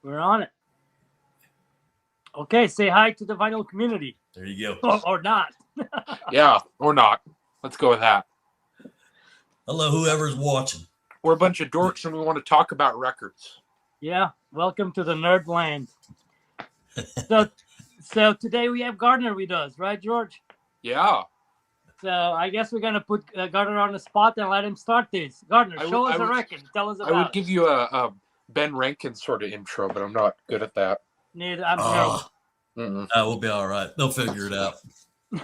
We're on it. Okay, say hi to the vinyl community. There you go. Or not. Yeah, or not. Let's go with that. Hello, whoever's watching. We're a bunch of dorks and we want to talk about records. Yeah, welcome to the Nerdland. So today we have Gardner with us, right, George? Yeah. So I guess we're going to put Gardner on the spot and let him start this. Gardner, show us a record. Tell us about I would give you a Ben Rankin sort of intro, but I'm not good at that. Neither. I'm terrible. We'll be all right. They'll figure it out.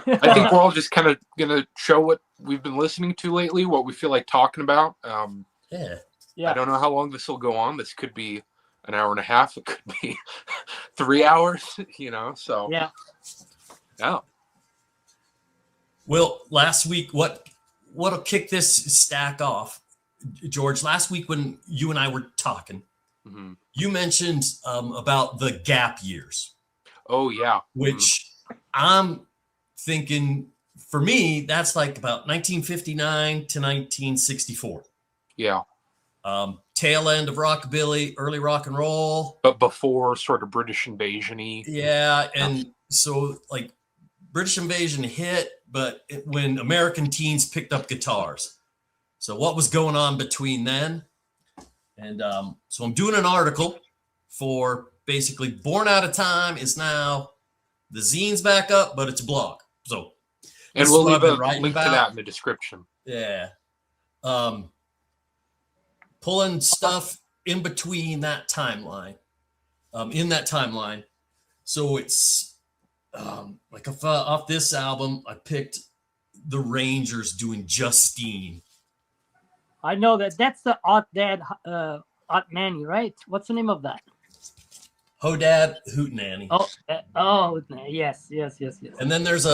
I think we're all just kind of going to show what we've been listening to lately, what we feel like talking about. Yeah. I don't know how long this will go on. This could be an hour and a half. It could be 3 hours, so. Yeah. Well, last week, what'll kick this stack off, George? Last week when you and I were talking, you mentioned about the gap years. Oh, yeah. Which I'm thinking, for me, that's like about 1959 to 1964. Yeah. Tail end of rockabilly, early rock and roll. But before sort of British invasion-y. Yeah, and so like British invasion hit, but when American teens picked up guitars. So what was going on between then? And so I'm doing an article for basically Born Out of Time is now the zine's back up, but it's a blog. So and we'll leave a link to that in the description. Yeah. Pulling stuff in between that timeline. So it's like off this album, I picked the Rangers doing Justine. I know that's the Odd Dad Odd Nanny, right? What's the name of that? Hodad Hootenanny. Oh, yes. And then there's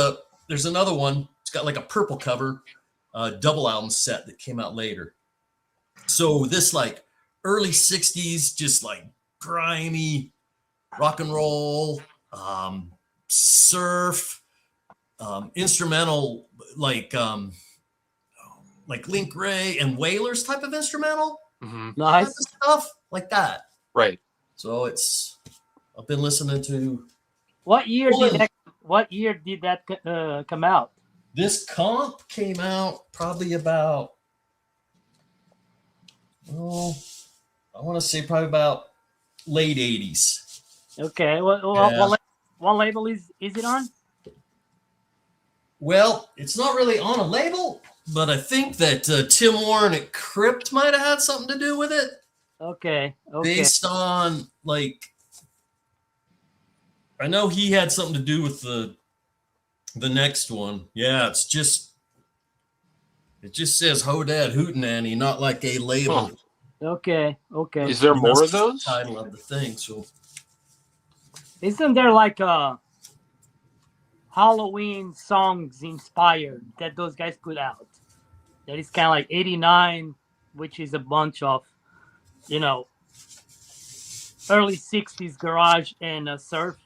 another one. It's got like a purple cover, double album set that came out later. So this like early 60s, just like grimy rock and roll, surf, instrumental, like Link Ray and Wailers type of instrumental. Nice type of stuff like that. Right. So I've been listening to. What year did that come out? This comp came out probably about, I want to say probably about late 80s. Okay. What label is it on? Well, it's not really on a label, but I think that Tim Warren at Crypt might have had something to do with it. Okay. Based on I know he had something to do with the next one. Yeah, it just says Hodad Hootenanny, not like a label. Okay. Is there more of those? The title of the thing. So isn't there like a Halloween songs inspired that those guys put out? That is kind of like 89, which is a bunch of, early 60s garage and surf.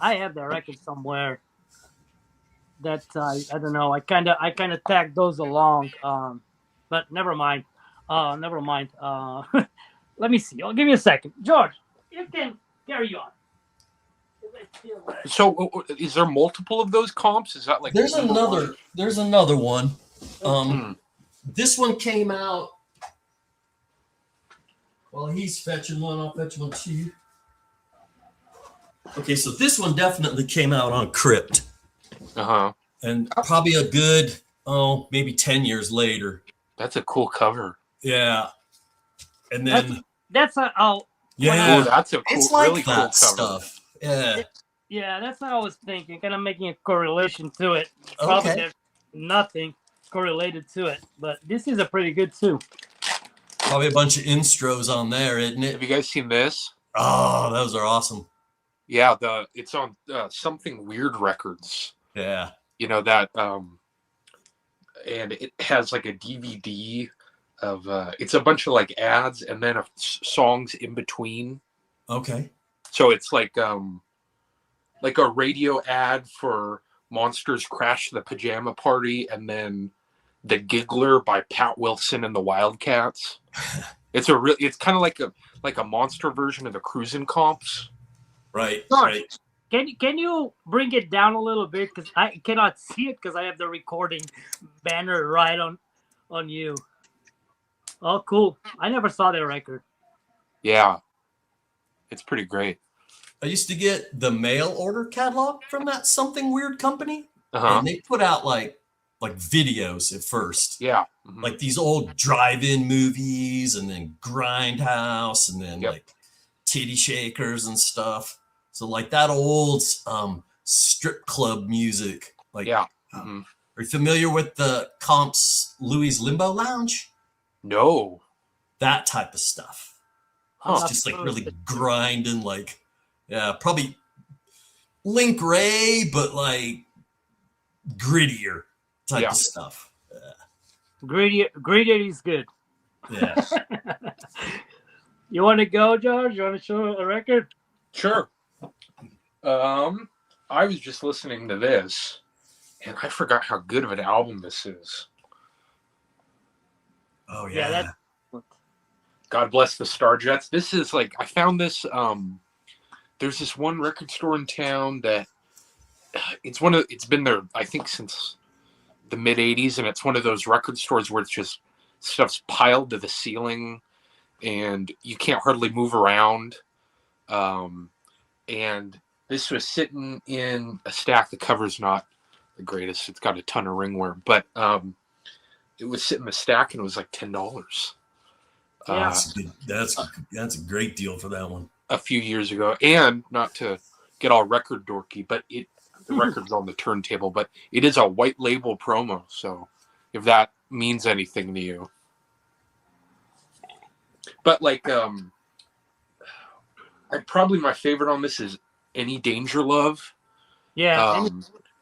I have the record somewhere. That I don't know. I kind of tagged those along, but never mind. Let me see. Give me a second, George. You can carry on. So, is there multiple of those comps? Is that like there's another one. This one came out. Well, he's fetching one. I'll fetch one too. Okay, so this one definitely came out on Crypt. And probably a good, maybe 10 years later. That's a cool cover. Yeah. And then that's a that's a cool, it's like really that cool cover. Stuff. Yeah. Yeah, that's what I was thinking. Kind of making a correlation to it. Probably there's nothing correlated to it, but this is a pretty good too. Probably a bunch of instros on there, isn't it? Have you guys seen this? Oh, those are awesome. Yeah, it's on Something Weird Records. Yeah. That and it has like a DVD of it's a bunch of like ads and then songs in between. Okay. So it's like a radio ad for Monsters Crash the Pajama Party and then The Giggler by Pat Wilson and the Wildcats. It's a real. It's kind of like a monster version of the cruising comps. Right, Josh, right. can you bring it down a little bit because I cannot see it because I have the recording banner right on you. Oh, cool! I never saw that record. Yeah, it's pretty great. I used to get the mail order catalog from that something weird company, Uh-huh. and they put out like videos at first, Yeah. Mm-hmm. like these old drive-in movies, and then Grindhouse, and then Yep. like Titty Shakers and stuff. So like that old strip club music. Like, Yeah. Mm-hmm. are you familiar with the Comps Louis Limbo Lounge? No. That type of stuff. I'm It's not just like familiar really with it. grinding, like, yeah, probably Link Ray, but like grittier type Yeah. of stuff. Greedy is good. Yeah. You want to go, George? You want to show a record? Sure. I was just listening to this, and I forgot how good of an album this is. Oh Yeah, yeah. God bless the Starjets. This is like I found this. There's this one record store in town that it's been there I think since the mid '80s, and it's one of those record stores where it's just stuff's piled to the ceiling, and you can't hardly move around. And this was sitting in a stack. The cover's not the greatest. It's got a ton of ringworm, but it was sitting in the stack, and it was like $10. Yeah. That's a great deal for that one. A few years ago, and not to get all record dorky, but the record's on the turntable, but it is a white label promo. So if that means anything to you, but like, probably my favorite on this is Any Danger Love. Yeah.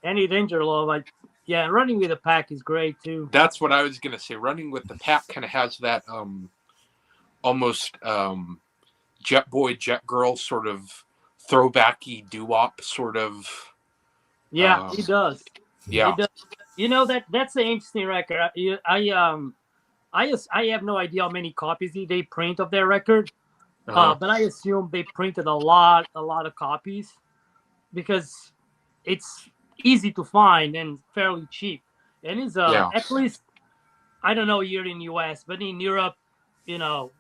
Any Danger Love. Yeah, Running with the Pack is great too. That's what I was gonna say. Running with the Pack kind of has that almost Jet Boy, Jet Girl sort of throwbacky doo-wop sort of. Yeah, he does. Yeah. He does. You know that's an interesting record. I have no idea how many copies they print of their record, Uh-huh. but I assume they printed a lot of copies because it's easy to find and fairly cheap. And it's Yeah. at least I don't know here in US, but in Europe,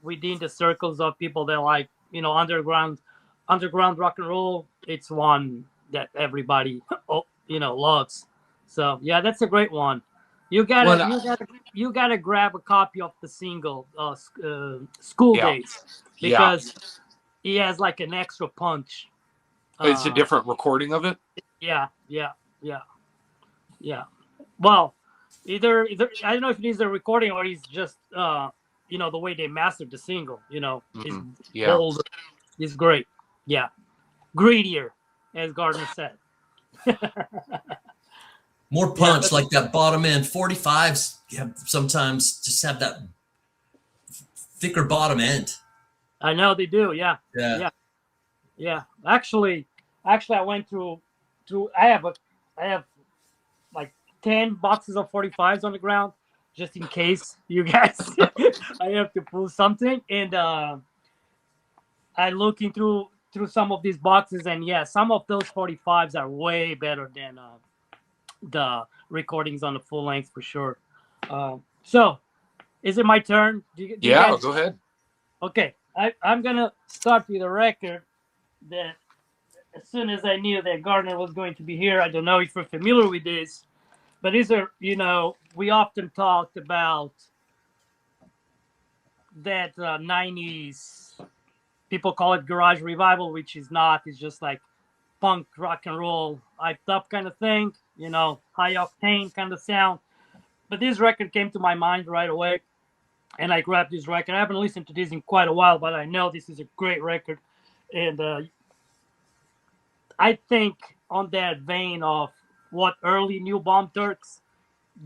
within the circles of people that like underground rock and roll, it's one that everybody loves. So yeah, that's a great one. You gotta Well, you gotta you gotta grab a copy of the single School Yeah. Days Yeah. because he has like an extra punch. It's a different recording of it. Yeah. Well, either I don't know if it is a recording or he's just the way they mastered the single. Is Yeah. bold, is great. Yeah, greedier, as Gardner said. More punch, like that bottom end 45s. Sometimes just have that thicker bottom end. I know they do. Yeah. Actually, I went through. I have like 10 boxes of 45s on the ground, just in case you guys. I have to pull something, and I looking through some of these boxes, and yeah, some of those 45s are way better than the recordings on the full length for sure. So, is it my turn? Do you guys... Go ahead. Okay, I'm gonna start with a record that as soon as I knew that Garner was going to be here, I don't know if you're familiar with this, but these are, we often talked about that 90s, people call it garage revival, which is not, it's just like punk rock and roll hyped up kind of thing, high octane kind of sound. But this record came to my mind right away, and I grabbed this record. I haven't listened to this in quite a while, but I know this is a great record. And I think on that vein of what early New Bomb Turks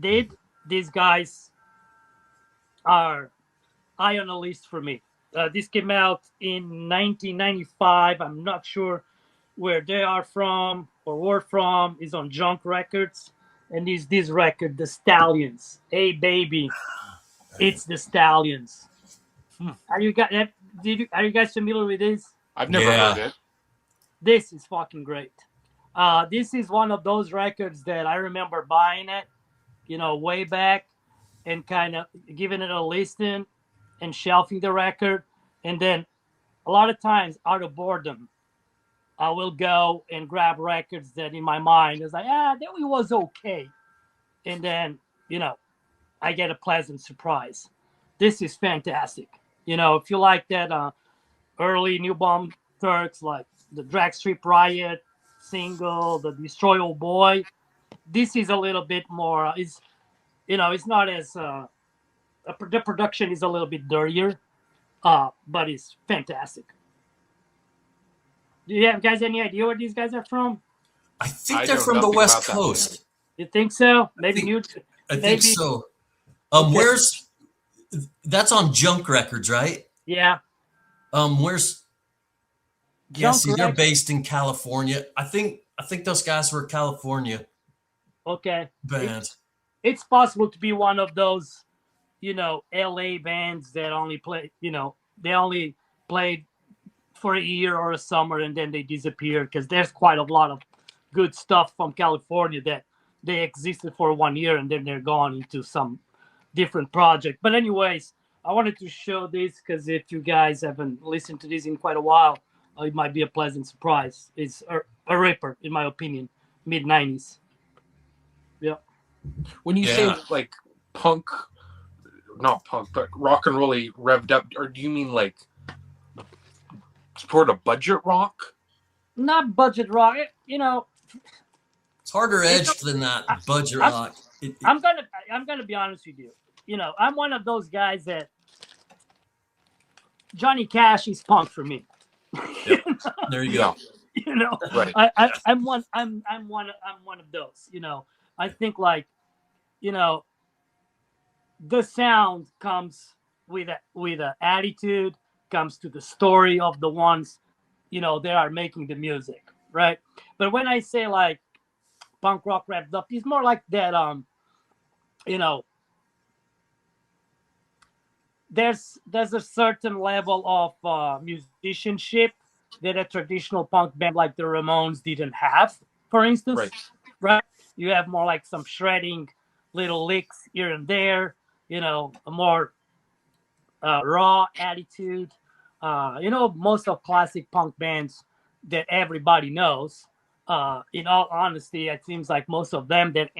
did, these guys are high on the list for me. This came out in 1995. I'm not sure where they are from or were from. Is on Junk Records, and is this record, The Stallions. Hey baby, it's The Stallions. Are you guys? Are you guys familiar with this? I've never Yeah. heard it. This is fucking great. This is one of those records that I remember buying it, way back, and kind of giving it a listen and shelving the record, and then a lot of times out of boredom, I will go and grab records that in my mind is like, that it was okay, and then I get a pleasant surprise. This is fantastic. If you like that early New Bomb Turks, like the Drag Strip Riot single, the Destroy Old Boy, this is a little bit more. It's not as the production is a little bit dirtier, but it's fantastic. Do you have guys any idea where these guys are from? I think I they're know from the nothing West about that Coast. You think so? Maybe think- new. I think Maybe. so. Okay. That's on Junk Records, right? Yeah. Where's Junk see, they're Records. based in California. I think those guys were California Okay. bands. It's possible to be one of those, LA bands that only play, they only played for a year or a summer and then they disappear, because there's quite a lot of good stuff from California that they existed for 1 year and then they're gone into some different project. But anyways, I wanted to show this because if you guys haven't listened to this in quite a while, it might be a pleasant surprise. It's a ripper, in my opinion, mid 90s. Yeah. When you say like punk, not punk, but rock and rolly revved up, or do you mean like sort of budget rock? Not budget rock, It's harder edged than that budget rock. I'm gonna be honest with you. I'm one of those guys that Johnny Cash is punk for me. Yep. There you go. Right. I'm one of those. I think like, the sound comes with a attitude, comes to the story of the ones, they are making the music, right? But when I say like punk rock wrapped up, it's more like that. There's a certain level of musicianship that a traditional punk band like the Ramones didn't have, for instance. Right? You have more like some shredding, little licks here and there, a more raw attitude. Most of classic punk bands that everybody knows, in all honesty, it seems like most of them that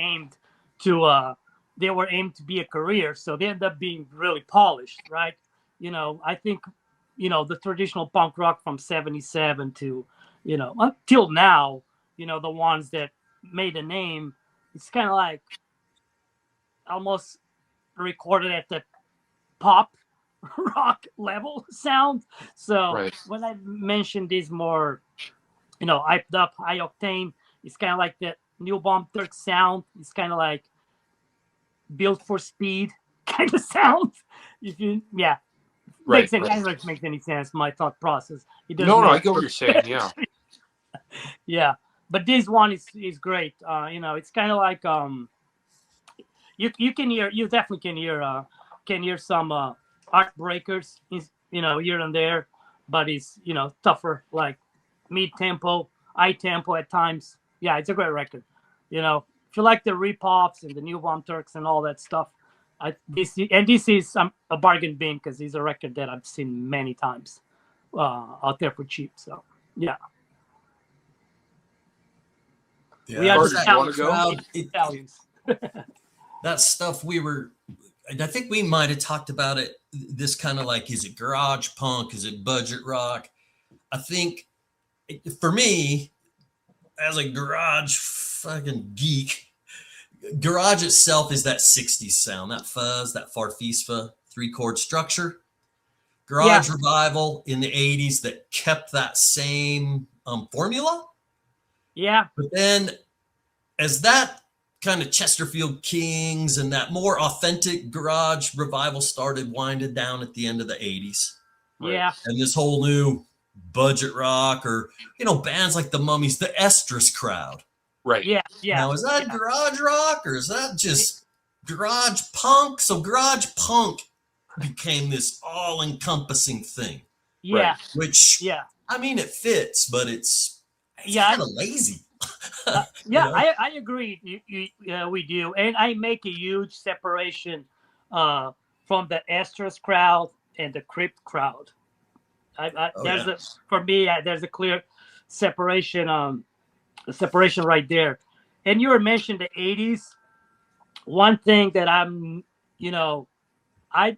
they were aimed to be a career, so they end up being really polished, right? I think, the traditional punk rock from 77 to, until now, the ones that made a name, it's kind of like almost recorded at the pop rock level sound. So when I mentioned this more, hyped up, high octane, it's kind of like the New Bomb Turk sound. It's kind of like built for speed kind of sound. If you, makes any, I don't know if it makes any sense. My thought process. No, I get what you're saying. Yeah. Yeah, but this one is great. It's kind of like you definitely can hear some art breakers, here and there, but it's tougher, like mid tempo, high tempo at times. Yeah, it's a great record. If you like the rip-offs and the New Bomb Turks and all that stuff, this is a bargain bin, because it's a record that I've seen many times out there for cheap. So yeah. We are Italians. That stuff I think we might have talked about it. This kind of like, is it garage punk? Is it budget rock? I think for me, as a garage fucking geek, garage itself is that 60s sound, that fuzz, that farfisa 3-chord structure. Garage revival in the 80s that kept that same formula. Yeah. But then as that kind of Chesterfield Kings and that more authentic garage revival started winding down at the end of the 80s. Yeah. And this whole new budget rock, or, bands like the Mummies, the Estrus crowd. Right. Yeah. Now, is that garage rock, or is that just garage punk? So garage punk became this all-encompassing thing, Yeah, Right. which yeah, I mean it fits, but it's yeah. kind of lazy. You Yeah, know? I agree. We do, and I make a huge separation uh, from the Astros crowd and the Crypt crowd. Oh There's yeah. a for me, there's a clear separation. A separation right there. And you were mentioned the '80s. One thing that you know, I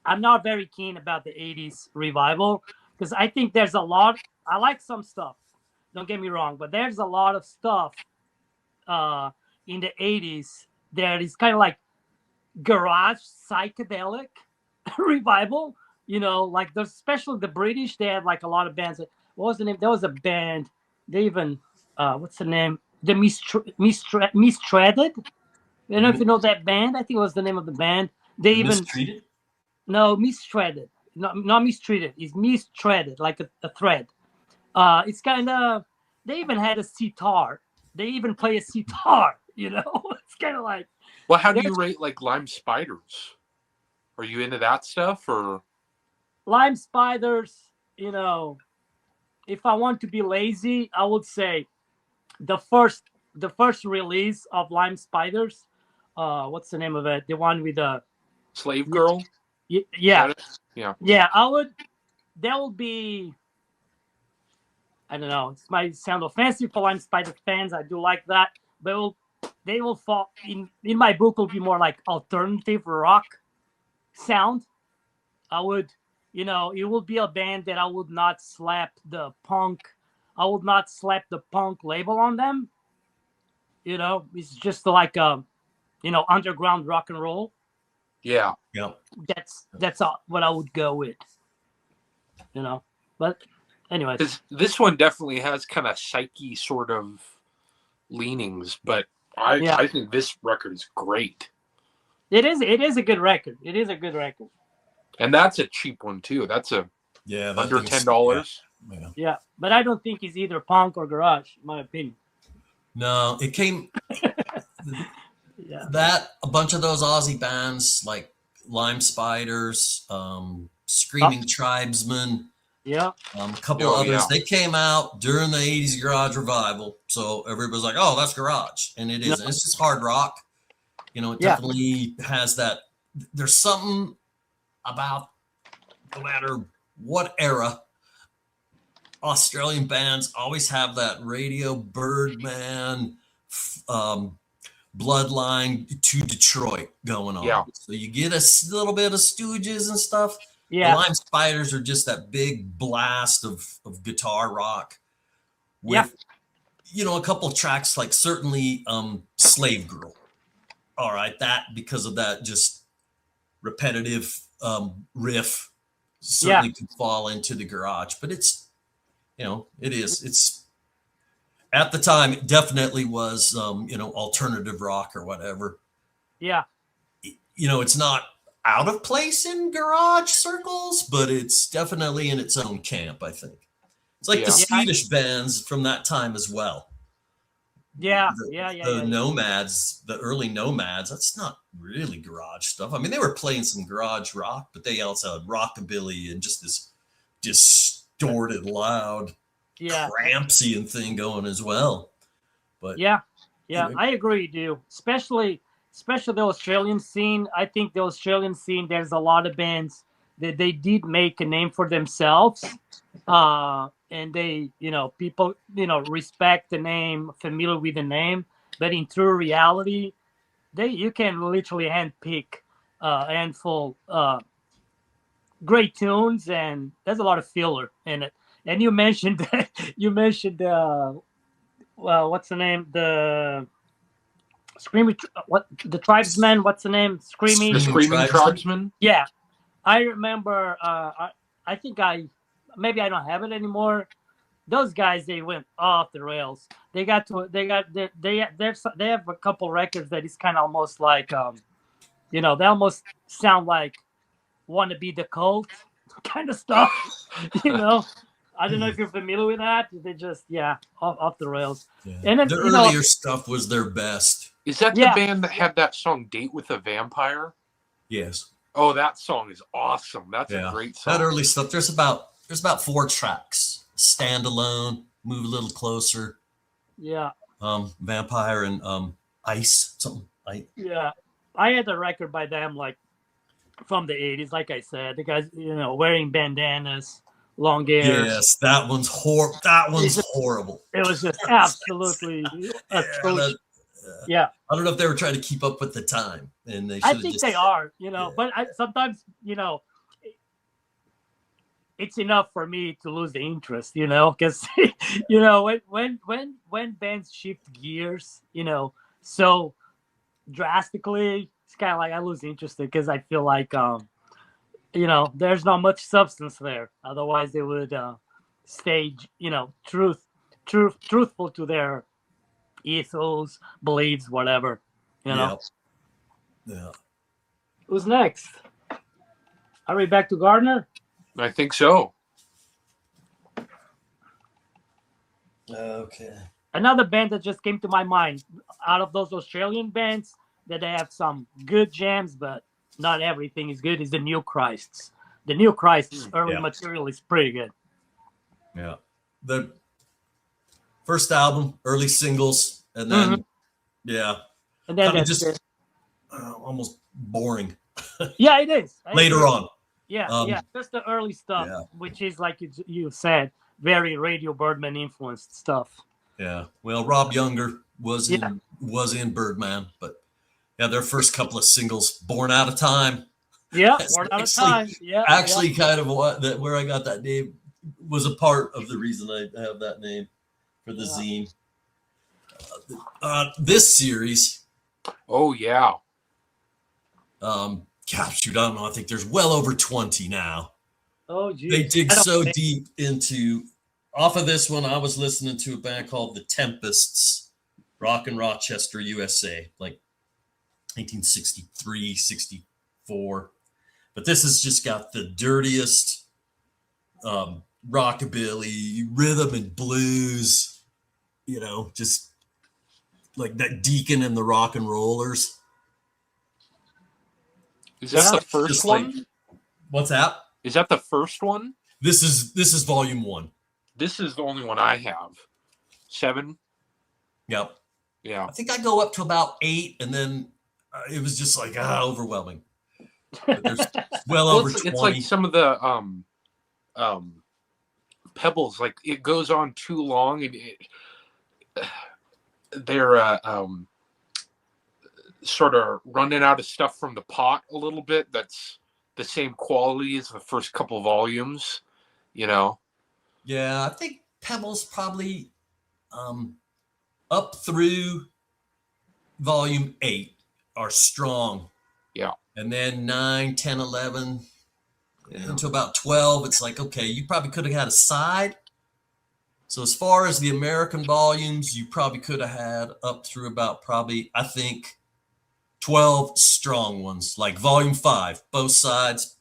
I'm not very keen about the '80s revival because I think there's a lot. I like some stuff. Don't get me wrong, but there's a lot of stuff uh, in the '80s that is kind of like garage psychedelic revival. Like there's especially the British. They had like a lot of bands. What was the name? There was a band. They even what's the name? The Mistreated. I don't know if you know that band. I think it was the name of the band. They The even mistreated. no Mistreated. Not mistreated. It's mistreated, like a thread. It's kind of. They even had a sitar. They even play a sitar. It's kind of like Well, how do you there's rate like Lime Spiders? Are you into that stuff or? Lime Spiders. If I want to be lazy, I would say the first release of Lime Spiders. What's the name of it? The one with the Slave Girl? Is yeah, that it? Yeah. yeah. I would. That will be. I don't know. It might sound offensive for Lime Spider fans. I do like that, but they will fall in my book. Will be more like alternative rock sound. I would, it would be a band that I would not slap the punk. I would not slap the punk label on them. It's just like underground rock and roll. Yeah. Yeah. That's what I would go with. But anyways, This one definitely has kind of psyche sort of leanings, but yeah, I think this record is great. it is. It is a good record. It is a good record. And that's a cheap one too. That's Yeah. That under thing's- $10. Yeah. Yeah, but I don't think it's either punk or garage, in my opinion. No, it came Yeah, that a bunch of those Aussie bands like Lime Spiders, Oh. Screaming Tribesmen, yeah, a couple Oh, others. yeah. They came out during the '80s garage revival, so everybody's like, "Oh, that's garage," and it is. No. It's just hard rock. It Yeah. definitely has that. There's something about no matter what era, Australian bands always have that Radio Birdman, bloodline to Detroit going on. Yeah. So you get a little bit of Stooges and stuff. The yeah, Lime Spiders are just that big blast of guitar rock with, a couple of tracks like certainly Slave Girl. All right. That because of that just repetitive riff certainly could fall into the garage, but it's, it's at the time, it definitely was, alternative rock or whatever. yeah, It's not out of place in garage circles, but it's definitely in its own camp, I think. It's like the Yeah. Swedish bands from that time as well. yeah, The, yeah, the Nomads, the early Nomads, that's not really garage stuff. I mean, they were playing some garage rock, but they also had rockabilly and just this distorted, loud, Crampsian thing going as well. But yeah. I agree, dude. Especially the Australian scene. I think the Australian scene. There's a lot of bands that they did make a name for themselves, and they, people, respect the name, familiar with the name. But in true reality, you can literally handpick a handful great tunes, and there's a lot of filler in it. And you mentioned well, what's the name? The Screaming, what the tribesman? What's the name? Screaming. The Screaming Tribesmen? Yeah, I remember. I think maybe I don't have it anymore. Those guys, they went off the rails. They have a couple records that is kind of almost like they almost sound like "Wanna Be the Cult" kind of stuff. I don't know if you're familiar with that. They just off the rails. Yeah. And then, the earlier stuff was their best. Is that the band that had that song "Date with a Vampire"? Yes. Oh, that song is awesome. That's a great song. That early stuff. There's about 4 tracks. Stand Alone, Move a Little Closer. Yeah. Vampire and Ice, something. Yeah. I had a record by them like from the 80s, like I said. The guys, wearing bandanas, long hair. Yes, that one's horrible. It was just absolutely atrocious. Yeah. I don't know if they were trying to keep up with the time, and they. I think they are, but sometimes, it's enough for me to lose the interest, because, when bands shift gears, so drastically, it's kind of like I lose interest because I feel like, there's not much substance there. Otherwise, they would stay, truthful to their ethos, beliefs, whatever. Yeah. Who's next? Are we back to Gardner? I think so. Okay. Another band that just came to my mind out of those Australian bands that they have some good jams, but not everything is good, is the New Christs. The New Christs early material is pretty good. Yeah. The first album, early singles, and then and then that's just almost boring. Yeah, it is. Later on. Yeah, just the early stuff, which is like you said, very Radio Birdman influenced stuff. Yeah, well, Rob Younger was in Birdman, but their first couple of singles, "Born Out of Time." Yeah, Born Out of Time. Yeah, actually, kind of where I got that name was a part of the reason I have that name for the zine. This series. Oh yeah. Shoot, I don't know. I think there's well over 20 now. Oh, geez. They dig so deep into. Off of this one, I was listening to a band called The Tempests, rock in Rochester, USA, like 1963, 64. But this has just got the dirtiest rockabilly, rhythm and blues, just like that Deacon and the Rock and Rollers. Is that the first one? What's that? Is that the first one? This is volume 1. This is the only one I have. 7. Yep. Yeah. I think I go up to about 8, and then it was just like overwhelming. But there's well over 20. It's like some of the Pebbles, like it goes on too long, and they're sort of running out of stuff from the pot a little bit. That's the same quality as the first couple volumes, Yeah, I think Pebbles probably up through volume 8 are strong. Yeah. And then 9, 10, 11, into about 12, it's like, okay, you probably could have had a side. So as far as the American volumes, you probably could have had up through about probably, I think, 12 strong ones, like volume 5, both sides.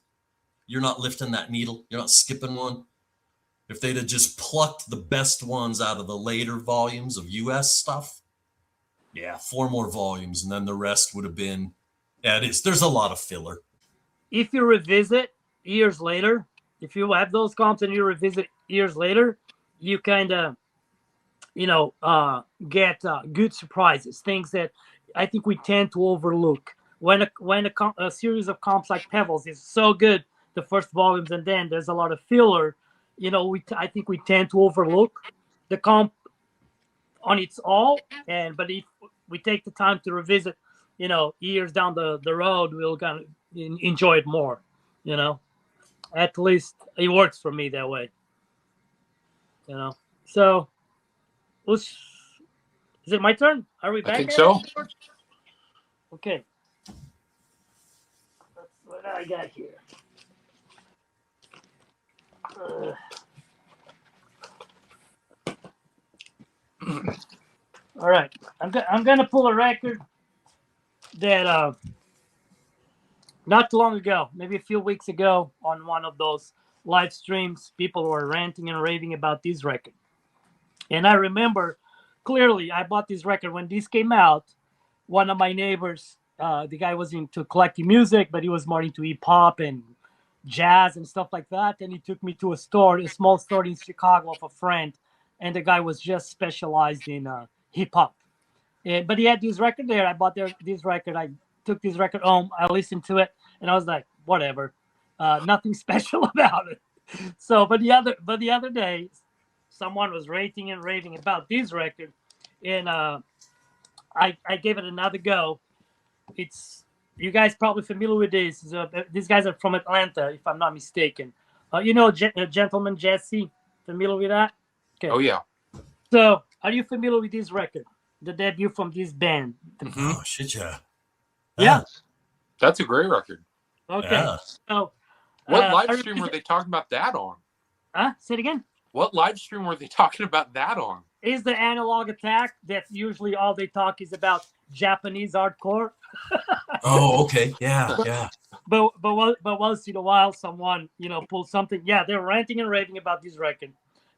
You're not lifting that needle. You're not skipping one. If they'd have just plucked the best ones out of the later volumes of US stuff, 4 more volumes, and then the rest would have been, there's a lot of filler. If you revisit years later, if you have those comps and you revisit years later, you kind of, get good surprises, things that I think we tend to overlook. When a series of comps like Pebbles is so good, the first volumes, and then there's a lot of filler, I think we tend to overlook the comp on its all. But if we take the time to revisit, years down the road, we'll kind of enjoy it more. At least it works for me that way. So is it my turn? Are we back? I think so. Okay. That's what I got here. All right. I'm gonna pull a record that not too long ago, maybe a few weeks ago, on one of those live streams, people were ranting and raving about this record. And I remember clearly I bought this record when this came out. One of my neighbors The guy was into collecting music, but he was more into hip hop and jazz and stuff like that. And he took me to a store, a small store in Chicago of a friend, and the guy was just specialized in hip hop. But he had this record there. I bought this record. I took this record home. I listened to it, and I was like, whatever, nothing special about it. So, but the other day, someone was rating and raving about this record, and I gave it another go. It's you guys probably familiar with this. These guys are from Atlanta, if I'm not mistaken. Gentleman Jesse, familiar with that? Okay. Oh yeah. So, are you familiar with this record? The debut from this band. Mhm. Oh shit, yeah. Yeah. That's a great record. Okay. Yeah. So, What live stream were they talking about that on? Say it again. What live stream were they talking about that on? Is the Analog Attack that usually all they talk is about Japanese hardcore? Oh, okay. Yeah, yeah. But once in a while, someone pulls something. Yeah, they're ranting and raving about this record,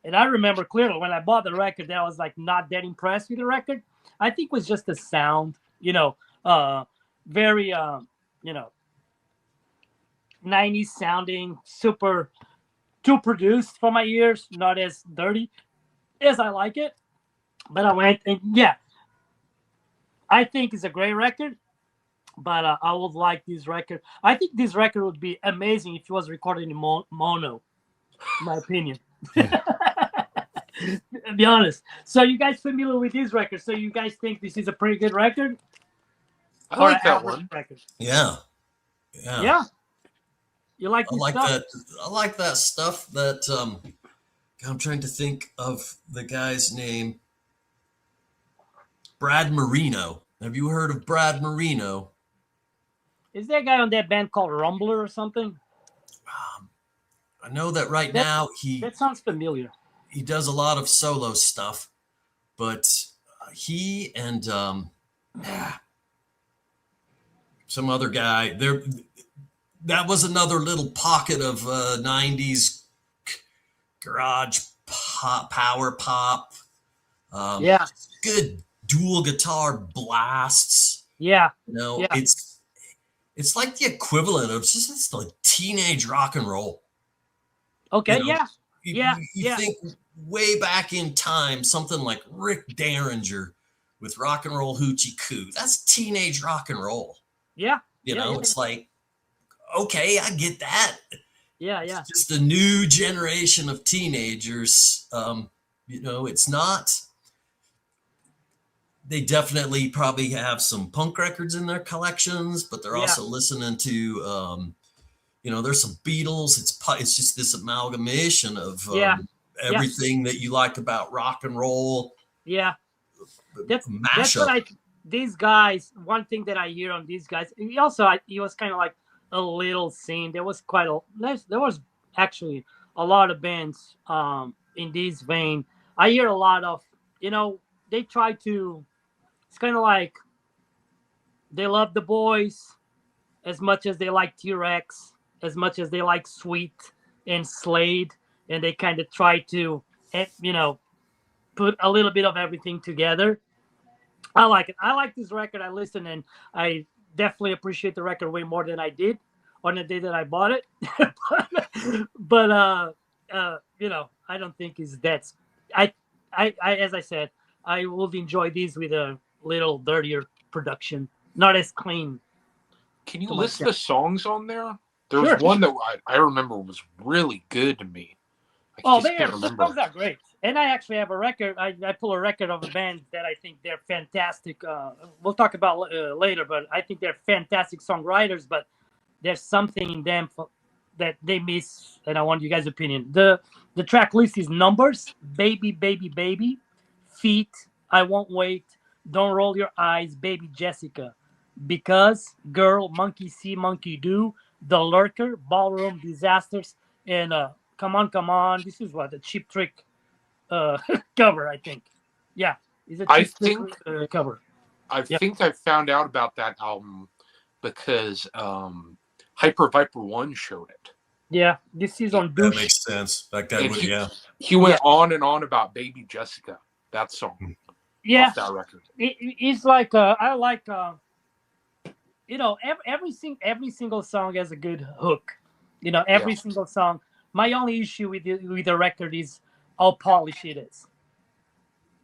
and I remember clearly when I bought the record, I was like not that impressed with the record. I think it was just the sound, very 90s sounding, super too produced for my ears, not as dirty as I like it. But I went and yeah, I think it's a great record. But I would like this record. I think this record would be amazing if it was recorded in mono, in my opinion. To be honest. So you guys familiar with this record? So you guys think this is a pretty good record? I like that one. Record? Yeah. Yeah. You like I this like stuff? that. I like that stuff. That I'm trying to think of the guy's name. Brad Marino. Have you heard of Brad Marino? Is there a guy on that band called Rumbler or something? I know that right now that sounds familiar. He does a lot of solo stuff, but he and some other guy there. That was another little pocket of 90s garage pop, power pop. Yeah. Good dual guitar blasts. Yeah. Yeah. It's like the equivalent of just like teenage rock and roll. Okay. You think way back in time, something like Rick Derringer with Rock and Roll Hoochie Coo. That's teenage rock and roll. Yeah. It's like, okay, I get that. Yeah. It's just a new generation of teenagers. It's not. They definitely probably have some punk records in their collections, but they're also listening to, there's some Beatles. It's just this amalgamation of everything that you like about rock and roll. Yeah. That's what these guys, one thing that I hear on these guys, he was kind of like a little scene. There was actually a lot of bands in this vein. I hear a lot of, they try to, it's kind of like they love the Boys as much as they like T-Rex, as much as they like Sweet and Slade, and they kind of try to, put a little bit of everything together. I like it. I like this record. I listen, and I definitely appreciate the record way more than I did on the day that I bought it. but I don't think it's that. I as I said, I would enjoy these with a little dirtier production, not as clean. Can you list the songs on there? There was one that I remember was really good to me. The songs are great. And I actually have a record. I pull a record of a band that I think they're fantastic. We'll talk about later, but I think they're fantastic songwriters. But there's something in them that they miss, and I want you guys' opinion. The track list is Numbers, Baby, Baby, Baby, Feet, I Won't Wait, Don't Roll Your Eyes, Baby Jessica, Because, Girl, Monkey See, Monkey Do, The Lurker, Ballroom, Disasters, and Come On, Come On. This is what, the Cheap Trick cover, I think. Yeah, is a Cheap Trick cover. I think I found out about that album because Hyper Viper 1 showed it. Yeah, this is on Douche. That makes sense. That guy would, He went on and on about Baby Jessica, that song. Yeah. Off that record. It's like, I like every single song has a good hook. Every single song. My only issue with the record is how polished it is.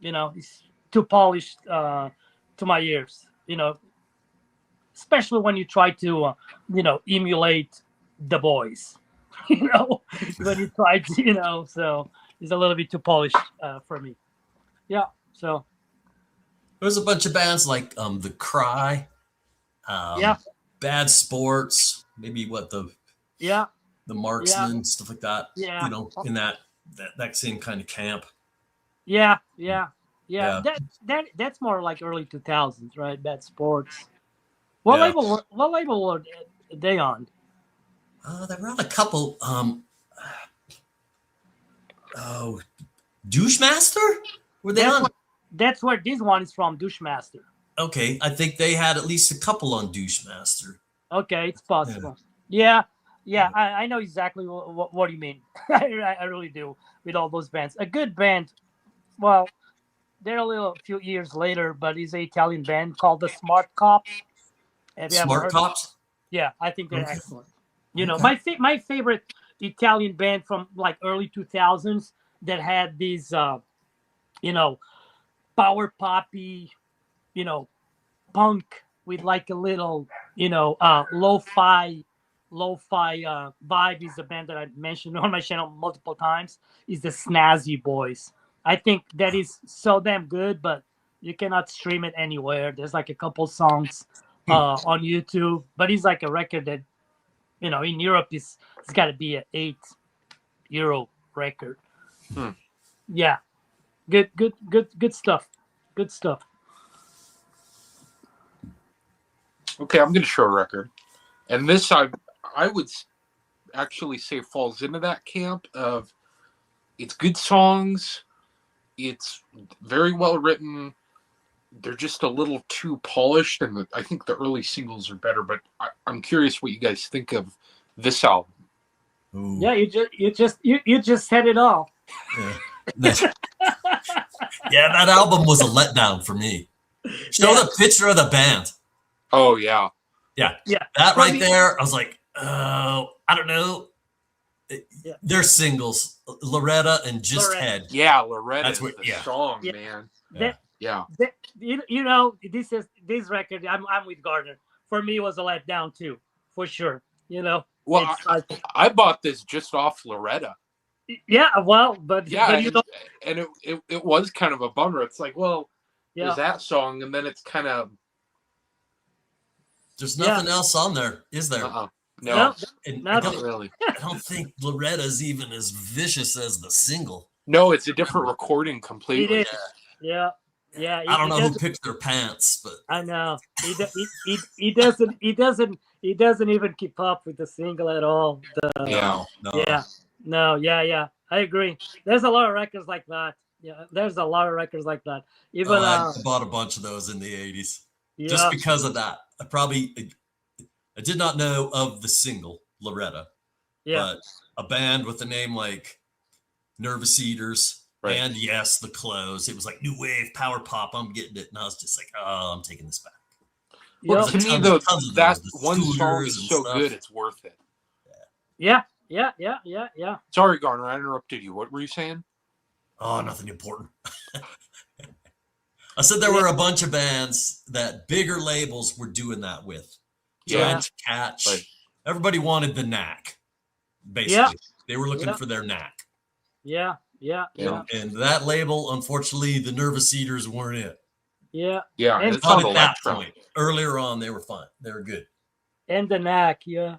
It's too polished to my ears. Especially when you try to emulate the boys. you know when you try to so it's a little bit too polished for me. Yeah. So There's a bunch of bands like The Cry, yeah, Bad Sports, maybe yeah, the yeah, Marksmen, stuff like that. yeah, In that same kind of camp. yeah, yeah, yeah. Yeah, That's more like early 2000s, right? Bad Sports. yeah. What label were they on? They were on a couple. Oh, Douchemaster? Were they That's on? what that's where this one is from, Douchemaster. Okay, I think they had at least a couple on Douchemaster. Okay, it's Yeah. possible. Yeah, yeah, I know exactly what you mean. I really do with all those bands. A good band. Well, they're a few years later, but it's an Italian band called the Smart Cops. Have you ever Smart heard of? Cops? Yeah, I think they're Okay. excellent. Okay. My favorite Italian band from like early 2000s that had these you know power poppy, you know punk with like a little lo-fi vibe is a band that I mentioned on my channel multiple times. Is the Snazzy Boys. I think that is so damn good, but you cannot stream it anywhere. There's like a couple songs on YouTube, but it's like a record that in Europe it's got to be an €8 record. Hmm. Yeah, good stuff. Good stuff. Okay, I'm going to show a record, and this I would actually say falls into that camp of it's good songs, it's very well written. They're just a little too polished, and I think the early singles are better. But I'm curious what you guys think of this album. Ooh. Yeah, you just said it all. Yeah. Yeah, that album was a letdown for me. Show the picture of the band. Oh yeah, Yeah. Yeah. That For right me- there, I was like, oh, I don't know. Yeah. They're singles, Loretta and Just Loretta. Head. yeah. Loretta That's is what- the yeah. song, Yeah. man. That, Yeah, that this record. I'm with Gardner. For me, it was a letdown too, for sure. well, it's like I bought this just off Loretta. yeah, well, but Yeah, but you know, and it was kind of a bummer. It's like, well, yeah, there's that song, and then it's kind of There's nothing else on there, is there? no, no, And not not really. I don't think Loretta's even as vicious as the single. No, it's a different recording it completely. is. Yeah, yeah. I don't know who doesn't- picked their pants, but I know he doesn't even keep up with the single at all. Yeah. no. Yeah, no, yeah. I agree. There's a lot of records like that. Yeah, there's a lot of records like that. Even I bought a bunch of those in the 80s. yeah, Just because of that. I did not know of the single, Loretta, yeah, but a band with a name like Nervous Eaters, Right. and yes, The Clothes. It was like new wave, power pop. I'm getting it. And I was just like, oh, I'm taking this back. Well, yeah, to me, Tons though, of that those, the one song Scooters is and so stuff. good, it's worth it. yeah. Sorry, Garner, I interrupted you. What were you saying? Oh, nothing important. I said there were a bunch of bands that bigger labels were doing that with. Yeah. Trying to catch. Right. Everybody wanted the knack, basically. Yeah. They were looking Yeah. for their knack. Yeah. And that label, unfortunately, the Nervous Eaters weren't it. Yeah, Yeah, And it's Not on at that Electro. point. Earlier on, they were fine. They were good. and the knack. Yeah.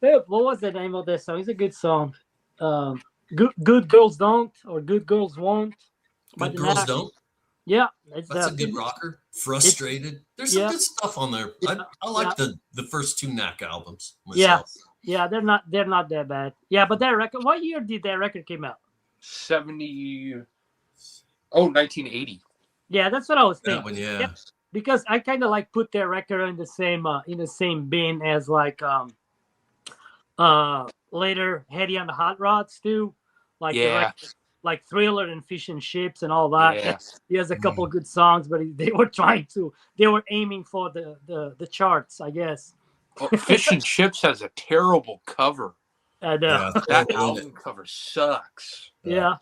What was the name of this song? It's a good song. Good girls don't, or good girls won't. by Good the Girls Knack. Don't. Yeah, That's a good rocker. Frustrated. There's some yeah. good stuff on there. Yeah. I like the first two Knack albums Yeah. myself. Yeah, they're not that bad. Yeah, but that record. What year did that record came out? 1980. Yeah, that's what I was That thinking. one, yeah. Because I kind of like put their record in the same bin as like later Hetty on the Hot Rods too. Like Yeah. like Thriller and Fish and Chips and all that. Yeah. He has a couple good songs, but they were aiming for the charts, I guess. Oh, Fish and Chips has a terrible cover. And Yeah, That horrible, isn't it? album cover sucks. yeah.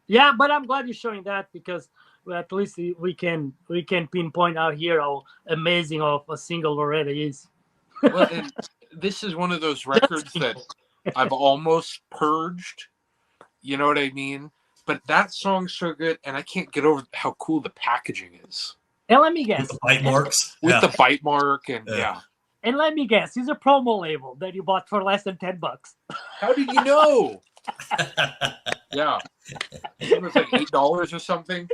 But I'm glad you're showing that because well, at least we can pinpoint out here how amazing of a single already is. Well, and this is one of those records that I've almost purged. You know what I mean? But that song's so good, and I can't get over how cool the packaging is. And let me With guess. the bite marks. With Yeah. the bite mark and Yeah. yeah. And let me guess, it's a promo label that you bought for less than $10. How did you know? Yeah. It was like $8 or something.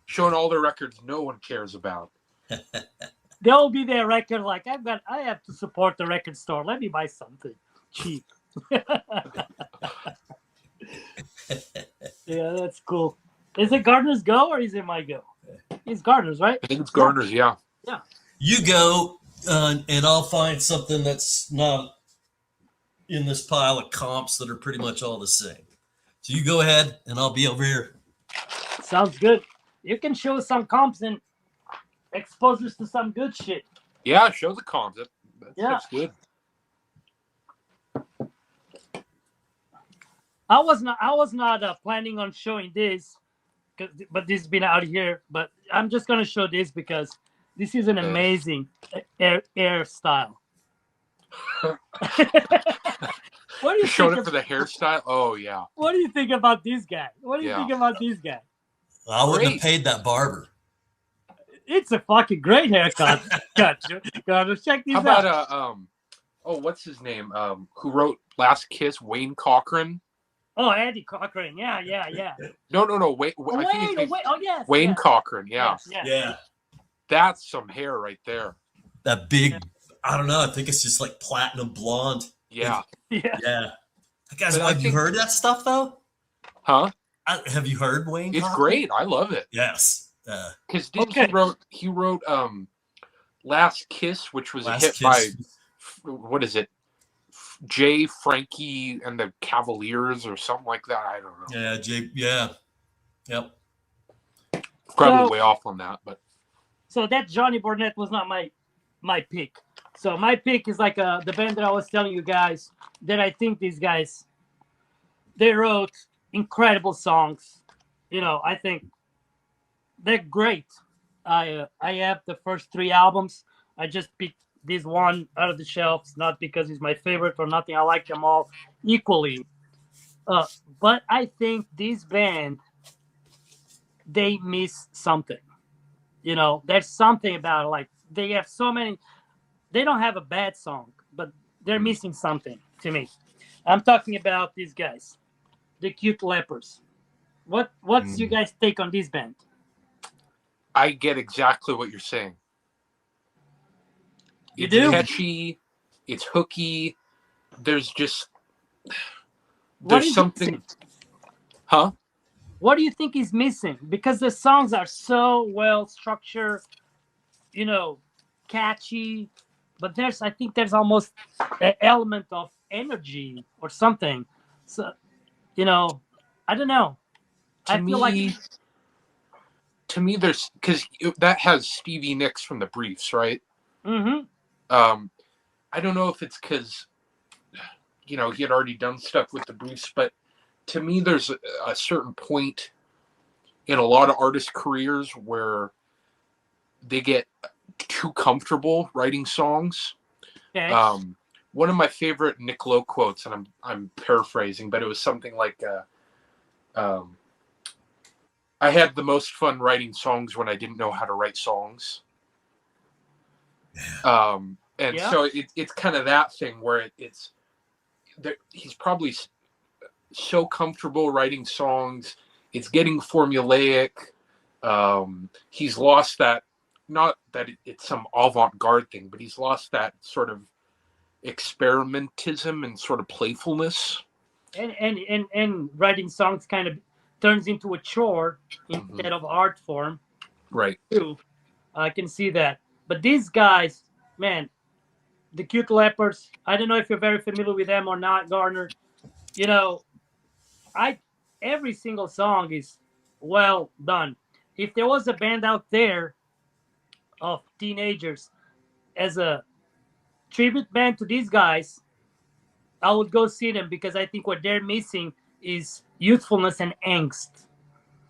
Showing all the records no one cares about. There'll be their record like I have to support the record store. Let me buy something cheap. Yeah, that's cool. Is it Garners Go or is it my go? It's Garners, right? I think it's Garners, yeah. You go, and I'll find something that's not in this pile of comps that are pretty much all the same. So you go ahead, and I'll be over here. Sounds good. You can show us some comps and expose us to some good shit. Yeah, show the comps. That's good. I was not planning on showing this, but this has been out here. But I'm just gonna show this because this is an amazing air style. What do you Showing think it for the hairstyle? Oh, yeah. What do you think about this guy? What do you think about this guy? I wouldn't Great. have paid that barber. It's a fucking great haircut. Gotcha. Gotta check these How out. about what's his name? Who wrote Last Kiss? Wayne Cochran. Oh, Andy Cochran. Yeah. No. Wait. I think his name's Oh, yes. Wayne yes. Cochran. Yeah. Yes. Yeah. That's some hair right there. That big, I don't know, I think it's just like platinum blonde. Yeah. Yeah. Yeah. Guys, But I have you think- heard that stuff, though? Huh? Have you heard Wayne It's Cochran? great. I love it. Yes. Because Okay. he wrote Last Kiss, which was Last a hit Kiss. by what is it? Jay, Frankie, and the Cavaliers or something like that. I don't know. Yeah, Jake. Yeah. Yep. Probably So- way off on that, but So that Johnny Burnett was not my pick. So my pick is like the band that I was telling you guys that I think these guys they wrote incredible songs. You know, I think they're great. I have the first 3 albums. I just picked this one out of the shelves, not because it's my favorite or nothing. I like them all equally. But I think this band they miss something. You know, there's something about it. Like they have so many. They don't have a bad song, but they're missing something to me. I'm talking about these guys, the Cute Lepers. What's you guys' take on this band? I get exactly what you're saying. You It's do? catchy. It's hooky. There's What is something. missing? Huh? What do you think is missing? Because the songs are so well structured, you know, catchy, but I think there's almost an element of energy or something. So, you know, I don't know. To me, there's because that has Stevie Nicks from the Briefs, right? Mm-hmm. I don't know if it's because he had already done stuff with the Briefs, but to me, there's a certain point in a lot of artists' careers where they get too comfortable writing songs. Okay. One of my favorite Nick Lowe quotes, and I'm paraphrasing, but it was something like, "I had the most fun writing songs when I didn't know how to write songs." And Yeah. so it's kind of that thing where he's probably so comfortable writing songs. It's getting formulaic. He's lost that, not that it's some avant-garde thing, but he's lost that sort of experimentism and sort of playfulness. And writing songs kind of turns into a chore instead of art form. Right. Too. I can see that. But these guys, man, the Cute Lepers, I don't know if you're very familiar with them or not, Garner. You know, I every single song is well done. If there was a band out there of teenagers as a tribute band to these guys, I would go see them because I think what they're missing is youthfulness and angst.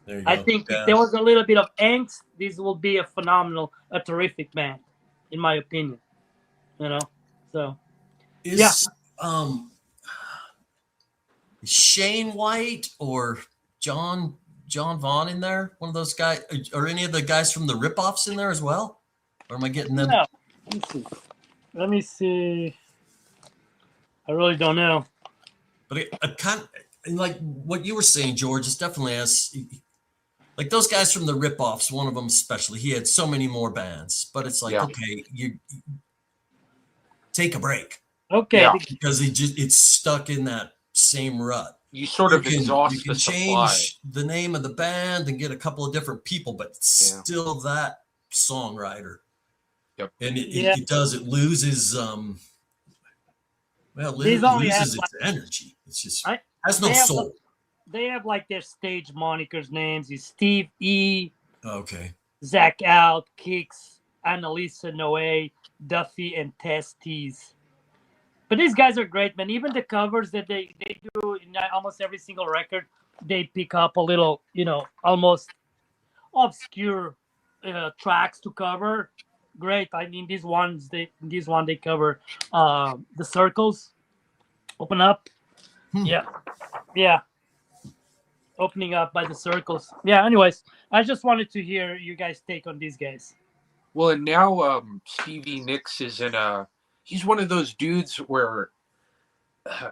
There you I go. think if Yeah. there was a little bit of angst, this will be a phenomenal, a terrific band, in my opinion. You know, so yeah. Is Shane White or John John Vaughn in there? One of those guys, or any of the guys from the Ripoffs in there as well? Or am I getting them? No, let me see. Let me see. I really don't know. But I kind of like what you were saying, George. It's definitely as like those guys from the Ripoffs. One of them especially, he had so many more bands. But it's like, Yeah. okay, you take a break Okay, Yeah. because it's stuck in that same rut. You sort You of can exhaust the supply. change the name of the band and get a couple of different people, but it's Yeah. still that songwriter. Yep. And yeah. it loses These only have loses its energy. It's just I. has no They have soul. they have like their stage monikers names is Steve E, Okay. Zach Out, Kicks, Annalisa Noe, Duffy, and Testes. But these guys are great, man. Even the covers that they do in almost every single record, they pick up a little, almost obscure tracks to cover. Great. I mean, these one they cover the circles. Open up. Hmm. Yeah, yeah. Opening up by the circles. Yeah. Anyways, I just wanted to hear you guys' take on these guys. Well, and now Stevie Nicks is in a. He's one of those dudes where, uh,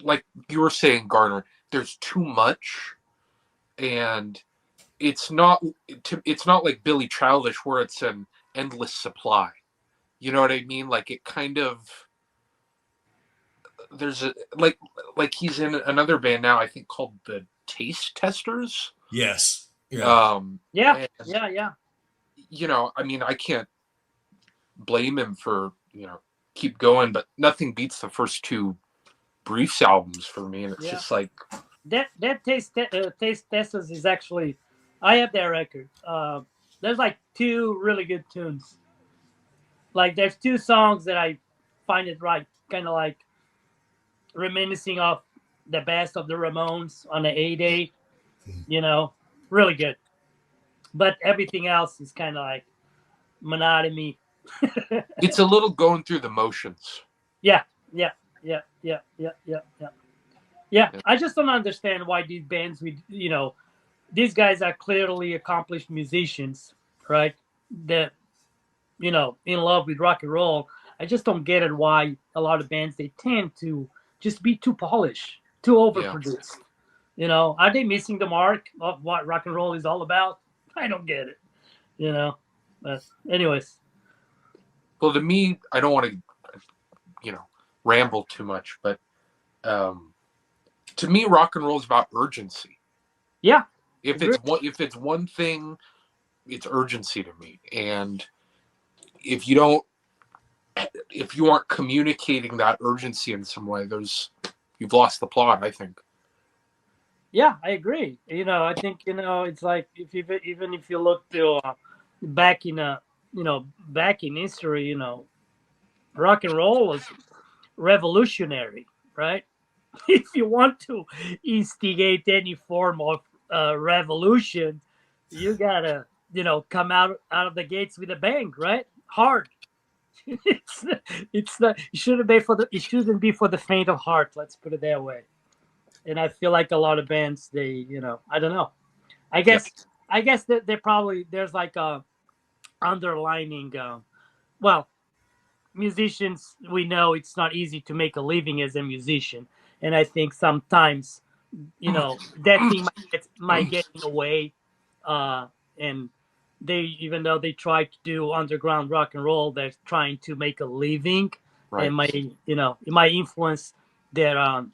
like you were saying, Garner, there's too much, and it's not like Billy Childish where it's an endless supply. You know what I mean? Like it kind of there's a like he's in another band now, I think called the Taste Testers. Yes. Yeah. Yeah, And, yeah, yeah. I mean, I can't blame him for keep going, but nothing beats the first two Briefs albums for me, and it's Yeah. just like That taste testers is actually, I have that record. There's like two really good tunes. Like there's two songs that I find it right, kind of like reminiscing of the best of the Ramones on the A Day. You know, really good. But everything else is kind of like monotony. it's a little going through the motions. Yeah, yeah, yeah, yeah, yeah, yeah, yeah. Yeah, Yeah. I just don't understand why these bands, these guys are clearly accomplished musicians, right? That, in love with rock and roll. I just don't get it why a lot of bands, they tend to just be too polished, too Yeah. overproduced. Are they missing the mark of what rock and roll is all about? I don't get it, But anyways, Well, to me, I don't want to ramble too much, but to me, rock and roll is about urgency. yeah, If agree. it's one thing, it's urgency to me. And if you don't, if you aren't communicating that urgency in some way, you've lost the plot, I think. Yeah, I agree. I think it's like even if you look to back in back in history, rock and roll was revolutionary, right? If you want to instigate any form of revolution, you gotta come out of the gates with a bang, right? Hard. it's not it shouldn't be for the faint of heart. Let's put it that way. And I feel like a lot of bands, they I don't know. I Yep. guess I guess that they probably there's like a underlining. Well, musicians, we know it's not easy to make a living as a musician, and I think sometimes that thing might get in the way, and they, even though they try to do underground rock and roll, they're trying to make a living, Right. and it might influence their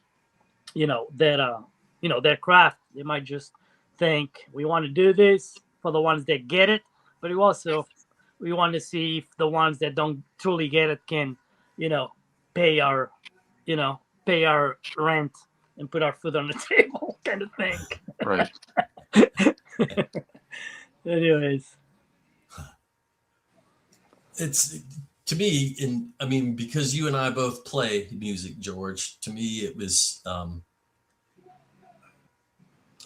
their craft. They might just think we want to do this for the ones that get it, but we want to see if the ones that don't truly get it can, pay our, pay our rent and put our foot on the table, kind of thing. Right. Anyways, It's to me, and I mean, because you and I both play music, George. To me, it was.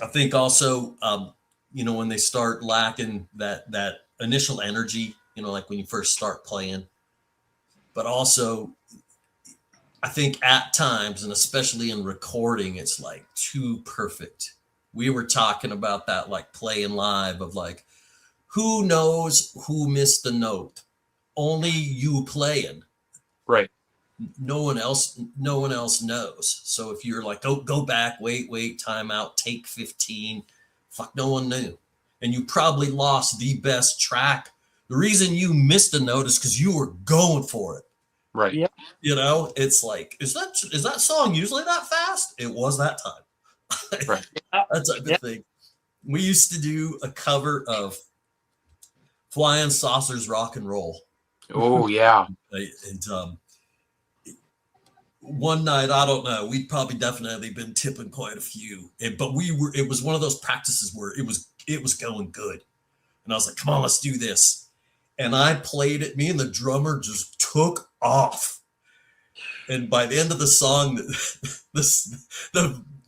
I think also, when they start lacking that initial energy, like when you first start playing, but also I think at times, and especially in recording, it's like too perfect. We were talking about that, like playing live, of like, who knows who missed the note? Only you playing. Right. No one else knows. So if you're like, go back, wait, time out, take 15, fuck, no one knew. And you probably lost the best track. The reason you missed a note is because you were going for it. Right. yeah, It's like, is that song usually that fast? It was that time. Right. That type yeah, of thing. We used to do a cover of Flying Saucers Rock and Roll. Oh yeah. And one night, I don't know, we'd probably definitely been tipping quite a few. But it was one of those practices where it was going good. And I was like, come on, let's do this. And I played it. Me and the drummer just took off. And by the end of the song, the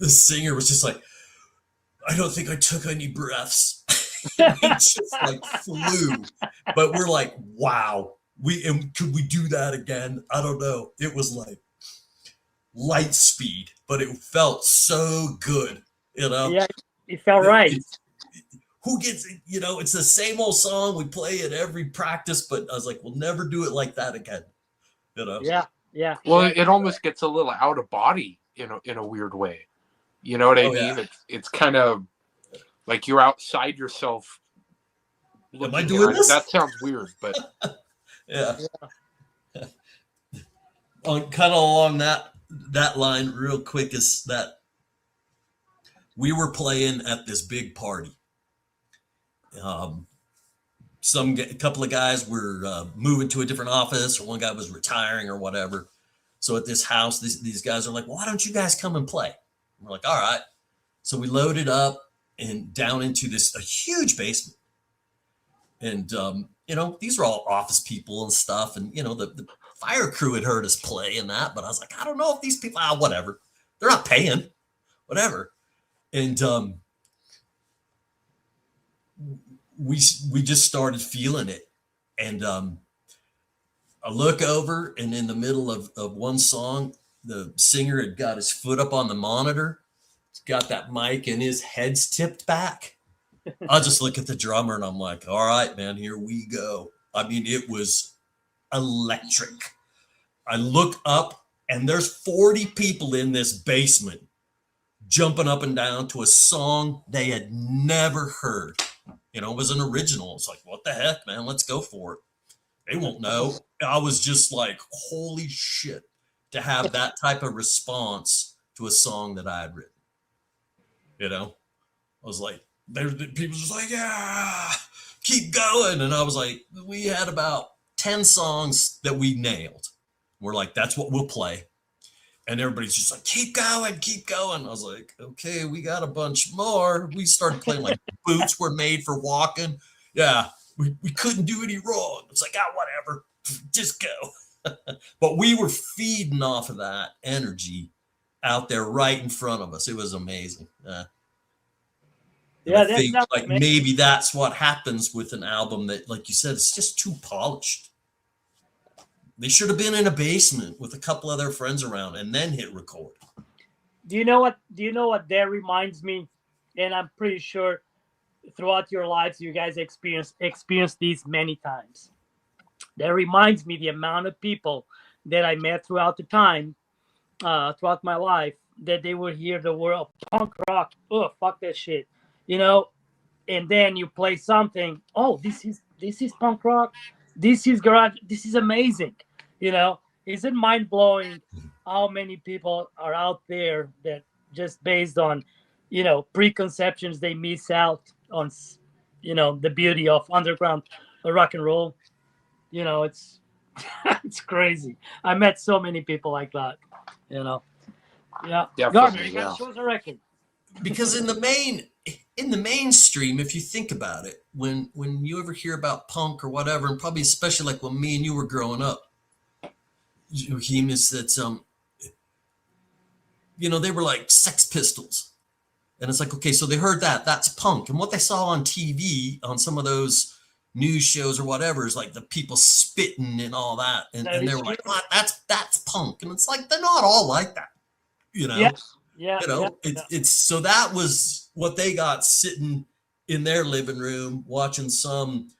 singer was just like, I don't think I took any breaths. It just like flew. But we're like, wow. Could we do that again? I don't know. It was like light speed, but it felt so good. yeah. It felt right. Who gets it? It's the same old song. We play it every practice, but I was like, we'll never do it like that again. Yeah, yeah. Well, yeah. it almost gets a little out of body in a weird way. You know what I mean? Yeah. It's kind of like you're outside yourself. Am I doing this? That sounds weird, but yeah. Kind of along that line, real quick, is that we were playing at this big party. A couple of guys were moving to a different office, or one guy was retiring or whatever. So at this house, these guys are like, well, why don't you guys come and play? And we're like, all right. So we loaded up and down into a huge basement. And, these are all office people and stuff. And, the fire crew had heard us play and that, but I was like, I don't know if these people, whatever. They're not paying, whatever. And we just started feeling it. And I look over, and in the middle of one song, the singer had got his foot up on the monitor. He's got that mic, and his head's tipped back. I just look at the drummer, and I'm like, all right, man, here we go. I mean, it was electric. I look up, and there's 40 people in this basement jumping up and down to a song they had never heard. It was an original. It's like, what the heck, man? Let's go for it. They won't know. I was just like, holy shit, to have that type of response to a song that I had written. I was like, people just like, yeah, keep going. And I was like, we had about 10 songs that we nailed. We're like, that's what we'll play. And everybody's just like, keep going, keep going. I was like, okay, we got a bunch more. We started playing like Boots Were Made for Walking. Yeah, we couldn't do any wrong. It's like, whatever, just go. But we were feeding off of that energy out there right in front of us. It was amazing. Yeah, I think like amazing. maybe that's what happens with an album that, like you said, it's just too polished. They should have been in a basement with a couple of their friends around and then hit record. Do you know what that reminds me? And I'm pretty sure throughout your lives you guys experienced these many times. That reminds me the amount of people that I met throughout the time, throughout my life, that they would hear the word punk rock. Oh, fuck that shit, And then you play something. Oh, this is punk rock. This is garage. This is amazing. Is it mind blowing how many people are out there that just based on, preconceptions, they miss out on, the beauty of underground rock and roll. It's it's crazy. I met so many people like that. Yeah. Gardner, Definitely, you gotta yeah. show us a record. Because in the mainstream, if you think about it, when you ever hear about punk or whatever, and probably especially like when me and you were growing up, Joachim, is that they were like Sex Pistols. And it's like, okay, so they heard that's punk. And what they saw on TV, on some of those news shows or whatever, is like the people spitting and all that. That And they is were true. like, oh, that's punk. And it's like, they're not all like that, you Yeah. know? Yeah. Yeah. It's so that was what they got sitting in their living room watching some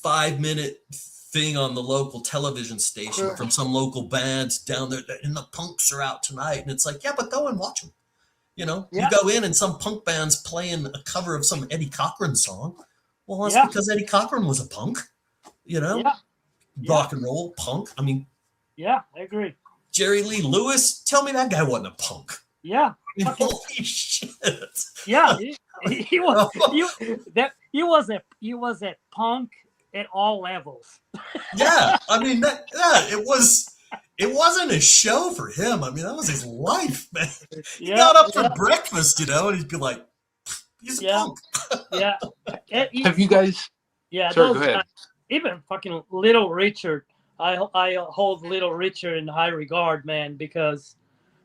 5-minute thing on the local television station Sure. from some local bands down there. And the punks are out tonight. And it's like, yeah, but go and watch them. You Yeah. go in and some punk band's playing a cover of some Eddie Cochran song. Well, that's Yeah. because Eddie Cochran was a punk, Yeah. rock and roll punk. I mean, Yeah. I agree. Jerry Lee Lewis, tell me that guy wasn't a punk. Yeah. I mean, Okay. holy shit. Yeah. He was a punk at all levels. Yeah, I mean it wasn't a show for him. I mean, that was his life, man. He Yeah. got up for Yeah. breakfast, and he'd be like, he's a Yeah. punk. Yeah. Have you guys? Yeah. Sorry, Those go ahead. guys, even fucking Little Richard. I hold Little Richard in high regard, man, because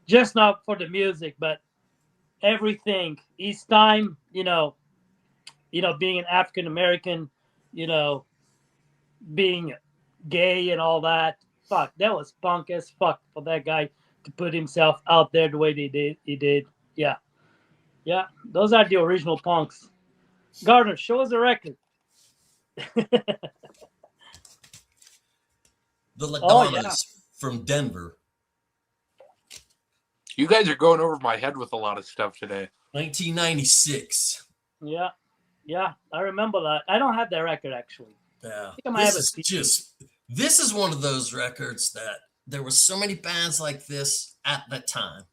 just not for the music, but everything. His time, being an African American, being gay and all that. Fuck, that was punk as fuck for that guy to put himself out there the way he did. Yeah. Yeah. Those are the original punks. Gardner, show us a record. The Oh, Ladonas yeah. from Denver, You guys are going over my head with a lot of stuff today. 1996. Yeah. Yeah. I remember that. I don't have that record actually. Yeah, I might have a this is one of those records that there were so many bands like this at that time.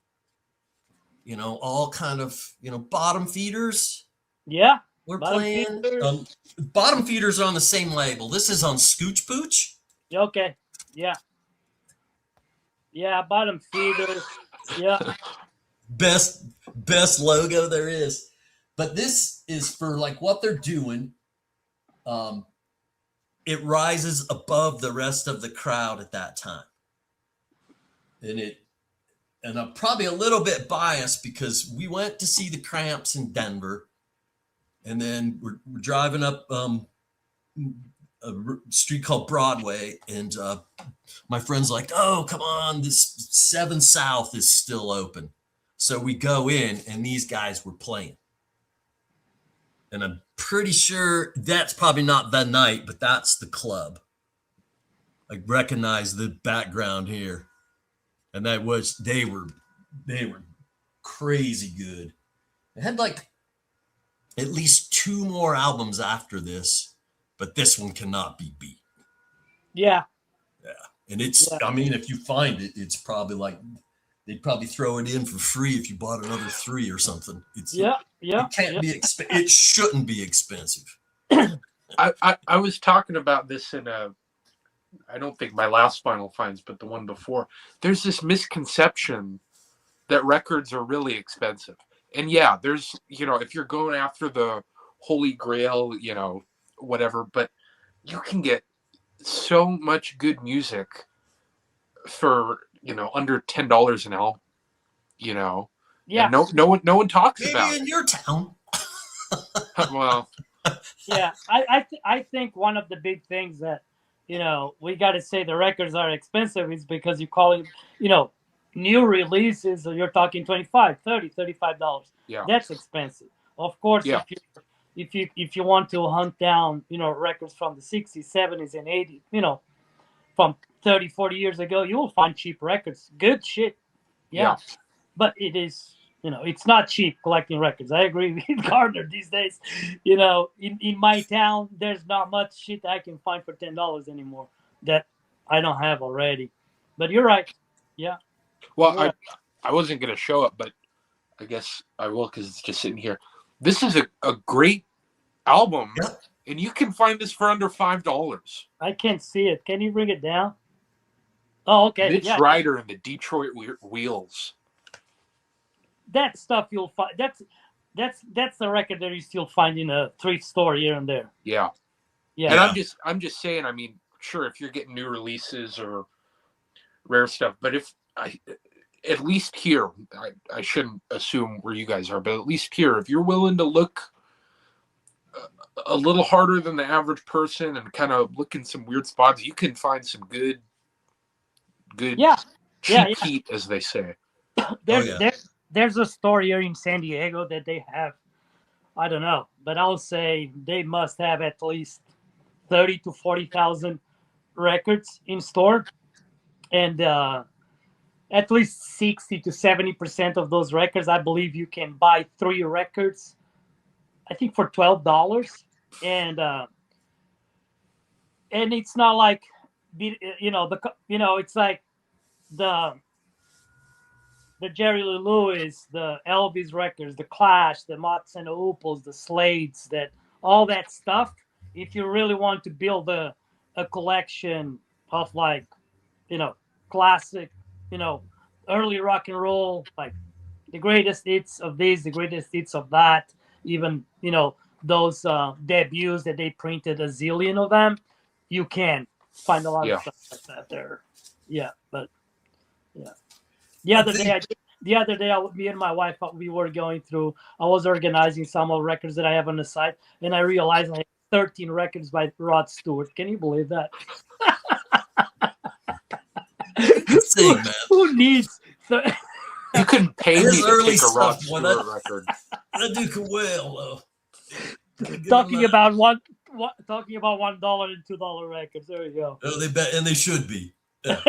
All kind of bottom feeders Yeah. were Bottom playing. Feeders. Bottom feeders are on the same label. This is on Scooch Pooch. Okay. Yeah. Yeah. Bottom Feeders. Yeah. Best logo there is. But this is for like what they're doing. It rises above the rest of the crowd at that time. And I'm probably a little bit biased because we went to see the Cramps in Denver, and then we're driving up a street called Broadway, and my friend's like, "Oh, come on, this 7 South is still open." So we go in, and these guys were playing. And I'm pretty sure that's probably not the night, but that's the club. I recognize the background here. And they were crazy good. They had like at least 2 more albums after this, but this one cannot be beat. Yeah. Yeah. And I mean, if you find it, it's probably like, they'd probably throw it in for free if you bought another 3 or something. It can't be it shouldn't be expensive. I was talking about this in I don't think my last Final Finds, but the one before. There's this misconception that records are really expensive. And yeah, there's, if you're going after the Holy Grail, whatever, but you can get so much good music for, under $10 an album, Yeah. And no one talks Maybe about in it. your town. Well, Yeah. I think one of the big things that, we got to say the records are expensive is because you call it, new releases, you're talking $25, $30, $35. yeah. That's expensive. Of course, Yeah. if you want to hunt down, records from the 60s, 70s, and 80s, from 30, 40 years ago, you will find cheap records. Good shit. Yeah. But it is, it's not cheap collecting records. I agree with Gardner these days. In my town, there's not much shit I can find for $10 anymore that I don't have already. But you're right. Yeah. Well, I wasn't going to show it, but I guess I will because it's just sitting here. This is a great album, and you can find this for under $5. I can't see it. Can you bring it down? Oh, okay. Mitch Ryder and the Detroit Wheels. that stuff you'll find. That's the record that you still find in a thrift store here and there. Yeah. Yeah, And Yeah. I'm just saying, I mean, sure, if you're getting new releases or rare stuff, but if I at least here, I shouldn't assume where you guys are, but at least here, if you're willing to look a little harder than the average person and kind of look in some weird spots, you can find some good yeah, yeah, cheap yeah. heat, as they say. Oh There's yeah. there's a store here in San Diego that they have. I don't know, but I'll say they must have at least 30 to 40,000 records in store, and at least 60 to 70% of those records, I believe, you can buy 3 records. I think for $12, and it's not like it's like the Jerry Lee Lewis, the Elvis records, the Clash, the Mott's and the Opals, the Slades, that all that stuff. If you really want to build a collection of, like, classic, early rock and roll, like the greatest hits of this, the greatest hits of that, even those debuts that they printed a zillion of them, you can find a lot of Yeah. stuff like that there. Yeah, but yeah. The I other day, think me and my wife, we were going through. I was organizing some of records that I have on the site, and I realized I had 13 records by Rod Stewart. Can you believe that? you can sing, man. Who needs? You couldn't pay me His to early take a Rod stuff, boy, Stewart record. That dude can well, though. talking about talking about $1 and $2 records. There you go. Oh, they bet, and they should be. Yeah.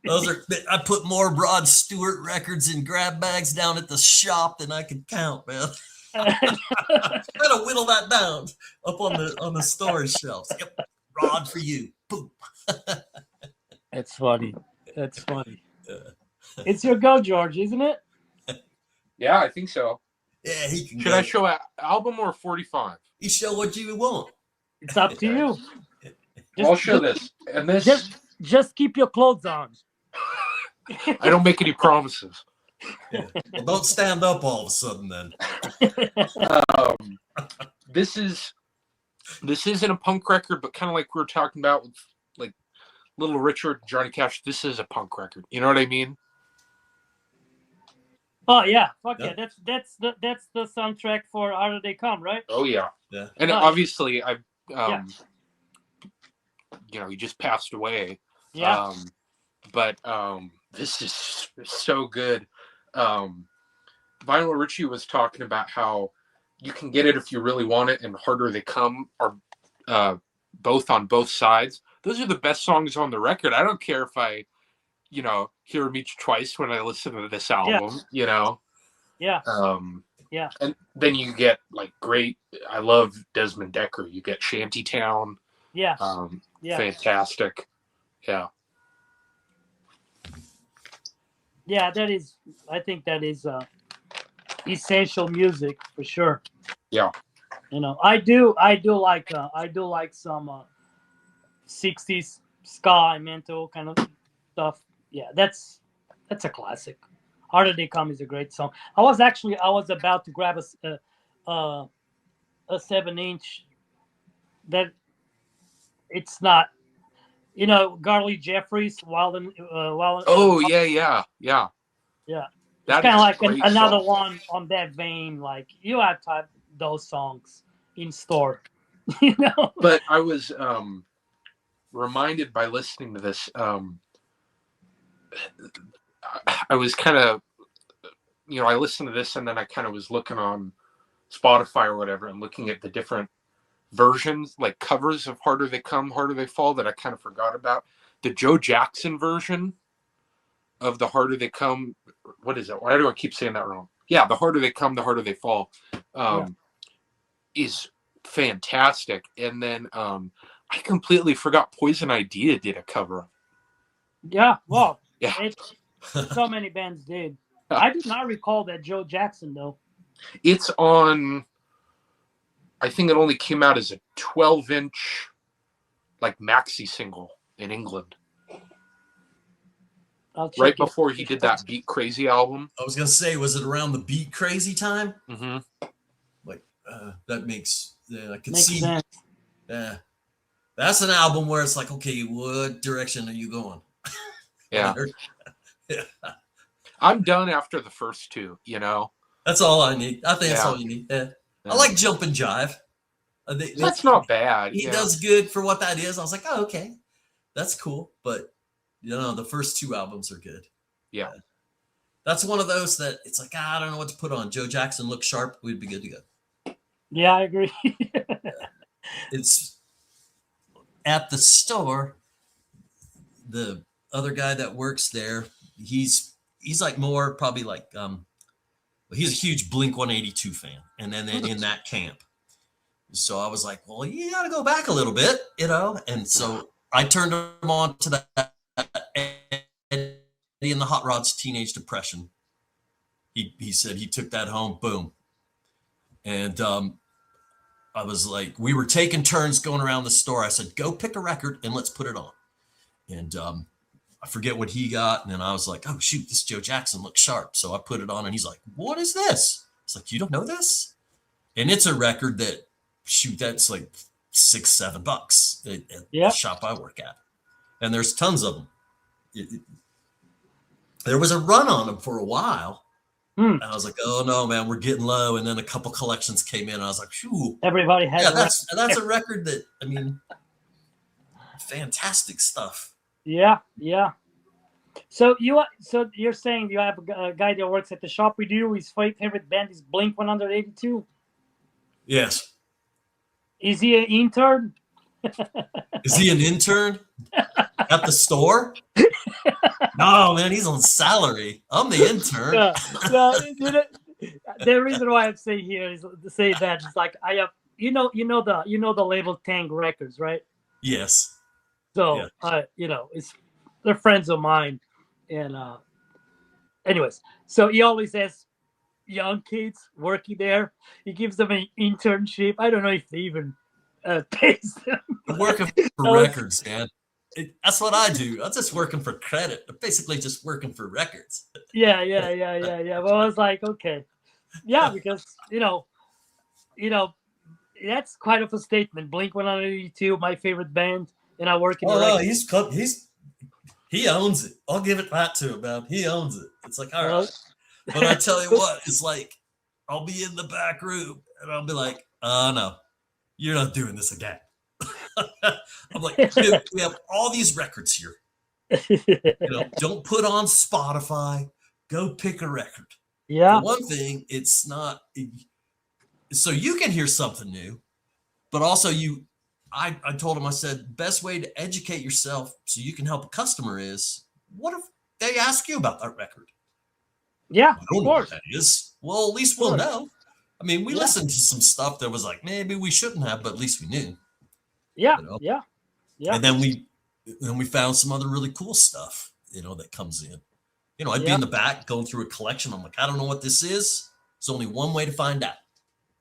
Those are. I put more Rod Stewart records in grab bags down at the shop than I could count, man. Gotta whittle that down up on the storage shelves. Yep, Rod for you. Boom. That's funny. That's funny. Yeah. It's your go, George, isn't it? Yeah, I think so. Yeah, he can. Should I show an album or 45? You show what you want. It's up to you. I'll show this. And this, just keep your clothes on. I don't make any promises. Yeah. Well, don't stand up all of a sudden then. This isn't a punk record, but kind of like we were talking about with like Little Richard, Johnny Cash. This is a punk record. You know what I mean? Oh yeah, fuck Yeah. yeah. That's the soundtrack for How Did They Come, right? Oh yeah. Yeah. And Nice. obviously, I Yeah. he just passed away. Yeah. But this is so good. Vinyl Richie was talking about how you can get it if you really want it, and Harder They Come are both on both sides. Those are the best songs on the record. I don't care if I, hear them each twice when I listen to this album, Yeah. Yeah. And then you get like great, I love Desmond Decker. You get Shantytown. Yeah. Yeah. Fantastic. Yeah. Yeah, I think that is essential music for sure. Yeah. I do like some 60s ska, mental kind of stuff. Yeah, that's a classic. Harder They Come is a great song. I was about to grab a 7-inch that it's not, Garley Jeffries, Wild and Oh yeah. yeah. That It's kind of is like a great another song. one on that vein. Like, you have to have those songs in store, But I was reminded by listening to this. I was kind of, I listened to this and then I kind of was looking on Spotify or whatever and looking at the different versions, like covers of Harder They Come, Harder They Fall, that I kind of forgot about. The Joe Jackson version of the Harder They Come, what is it? Why do I keep saying that wrong? Yeah, the Harder They Come, the Harder They Fall is fantastic. And then I completely forgot Poison Idea did a cover. yeah. Well, Yeah. So many bands did. I do not recall that Joe Jackson though. It's on, I think it only came out as a 12-inch like maxi single in England. I'll right check it. before he did that Beat Crazy album. I was gonna say, was it around the Beat Crazy time? Mm-hmm. Like that makes I could Makes see. sense. Yeah, that's an album where it's like, okay, what direction are you going? Yeah. Yeah. I'm done after the first two, you know? That's all I need. I think that's Yeah. all you need. Yeah. I Yeah. like Jump and Jive. That's not bad. He Yeah. does good for what that is. I was like, oh, okay, that's cool. But the first two albums are good. Yeah. That's one of those that it's like, I don't know what to put on. Joe Jackson looks sharp. We'd be good to go. Yeah, I agree. It's at the store. The other guy that works there, he's like more probably like he's a huge Blink 182 fan, and then in that camp. So I was like, well, you got to go back a little bit, and so I turned him on to that Eddie and the Hot Rods Teenage Depression. He said he took that home, boom. And I was like, we were taking turns going around the store. I said, go pick a record and let's put it on. And I forget what he got. And then I was like, oh, shoot, this Joe Jackson looks sharp. So I put it on and he's like, what is this? It's like, you don't know this? And it's a record that, shoot, that's like $6-7 at the shop I work at. And there's tons of them. There was a run on them for a while. And I was like, oh no, man, we're getting low. And then a couple collections came in. And I was like, phew. Everybody has that's a record that, I mean, fantastic stuff. Yeah. So you're saying you have a guy that works at the shop with you. His favorite band is Blink 182. Yes. Is he an intern? Is he an intern at the store? No, man, he's on salary. I'm the intern. The reason why I'm saying here is to say that it's like I have, the label Tank Records, right? Yes. So they're friends of mine, and anyways, so he always has young kids working there. He gives them an internship. I don't know if they even pays them. I'm working for records, man. That's what I do. I'm just working for credit. I'm basically just working for records. Yeah. Well, I was like, okay, yeah, because that's quite of a statement. Blink 182, my favorite band, and I work in. He owns it. I'll give it that to him, man. He owns it. It's like, all right. But I tell you what, it's like I'll be in the back room and I'll be like, oh no, you're not doing this again. I'm like, dude, we have all these records here. Don't put on Spotify. Go pick a record. Yeah. For one thing, it's not so you can hear something new, but also I told him, I said, best way to educate yourself so you can help a customer is, what if they ask you about that record? Yeah, I don't know what that is. Well, at least we'll know. I mean, we listened to some stuff that was like, maybe we shouldn't have, but at least we knew. Yeah, yeah. And then we found some other really cool stuff, that comes in. I'd be in the back going through a collection. I'm like, I don't know what this is. There's only one way to find out.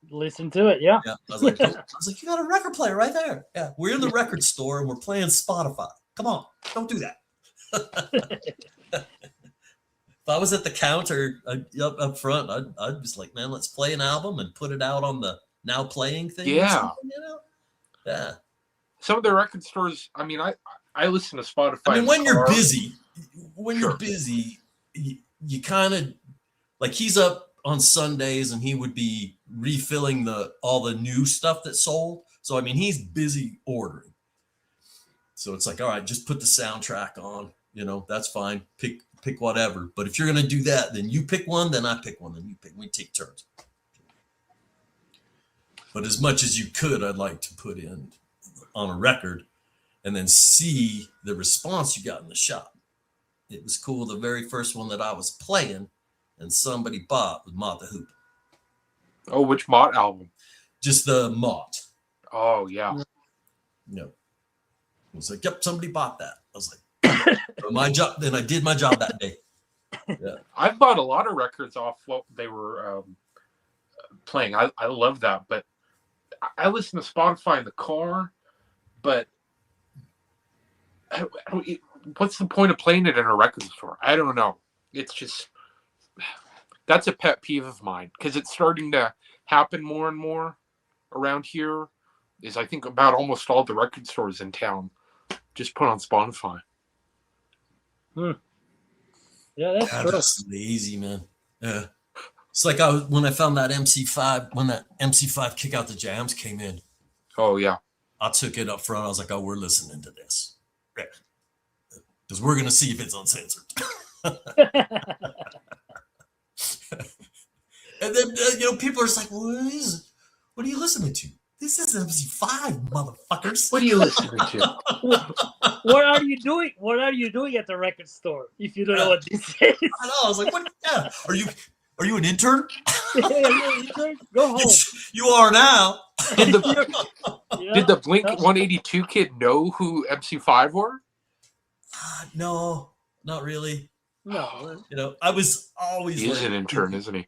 Listen to it, yeah. I was like, you got a record player right there. Yeah, we're in the record store and we're playing Spotify. Come on, don't do that. If I was at the counter up front, I'd just like, man, let's play an album and put it out on the now playing thing. Yeah. Yeah. Some of the record stores, I mean, I listen to Spotify. I mean, when you're busy, you kind of like, he's up on Sundays and he would be refilling all the new stuff that sold. So, I mean, he's busy ordering. So it's like, all right, just put the soundtrack on, that's fine. Pick whatever. But if you're going to do that, then you pick one, then I pick one, then you pick, we take turns. But as much as you could, I'd like to put in on a record and then see the response you got in the shop. It was cool. The very first one that I was playing and somebody bought was Mott the Hoop. Oh, which Mott album? Just the Mott. Oh, yeah. No. I was like, yep, somebody bought that. I was like, my job. Then I did my job that day. Yeah. I've bought a lot of records off what they were playing. I love that. But I listen to Spotify in the car. But what's the point of playing it in a record store? I don't know. It's just that's a pet peeve of mine because it's starting to happen more and more around here. Is I think about almost all the record stores in town just put on Spotify. Yeah, that's God, true. that's lazy, man. Yeah. It's like when I found that MC5, when that MC5 Kick Out the Jams came in, Oh yeah, I took it up front. I was like, oh, we're listening to this. Because we're going to see if it's uncensored. And then, people are just like, what are you listening to? This is MC5, motherfuckers. what are you listening to? What are you doing? What are you doing at the record store if you don't know what this is? I know. I was like, what? Yeah. Are you an intern? Go home. You are now. Did the Blink 182 kid know who MC5 were? No, not really. No. I was always He is an intern, isn't he?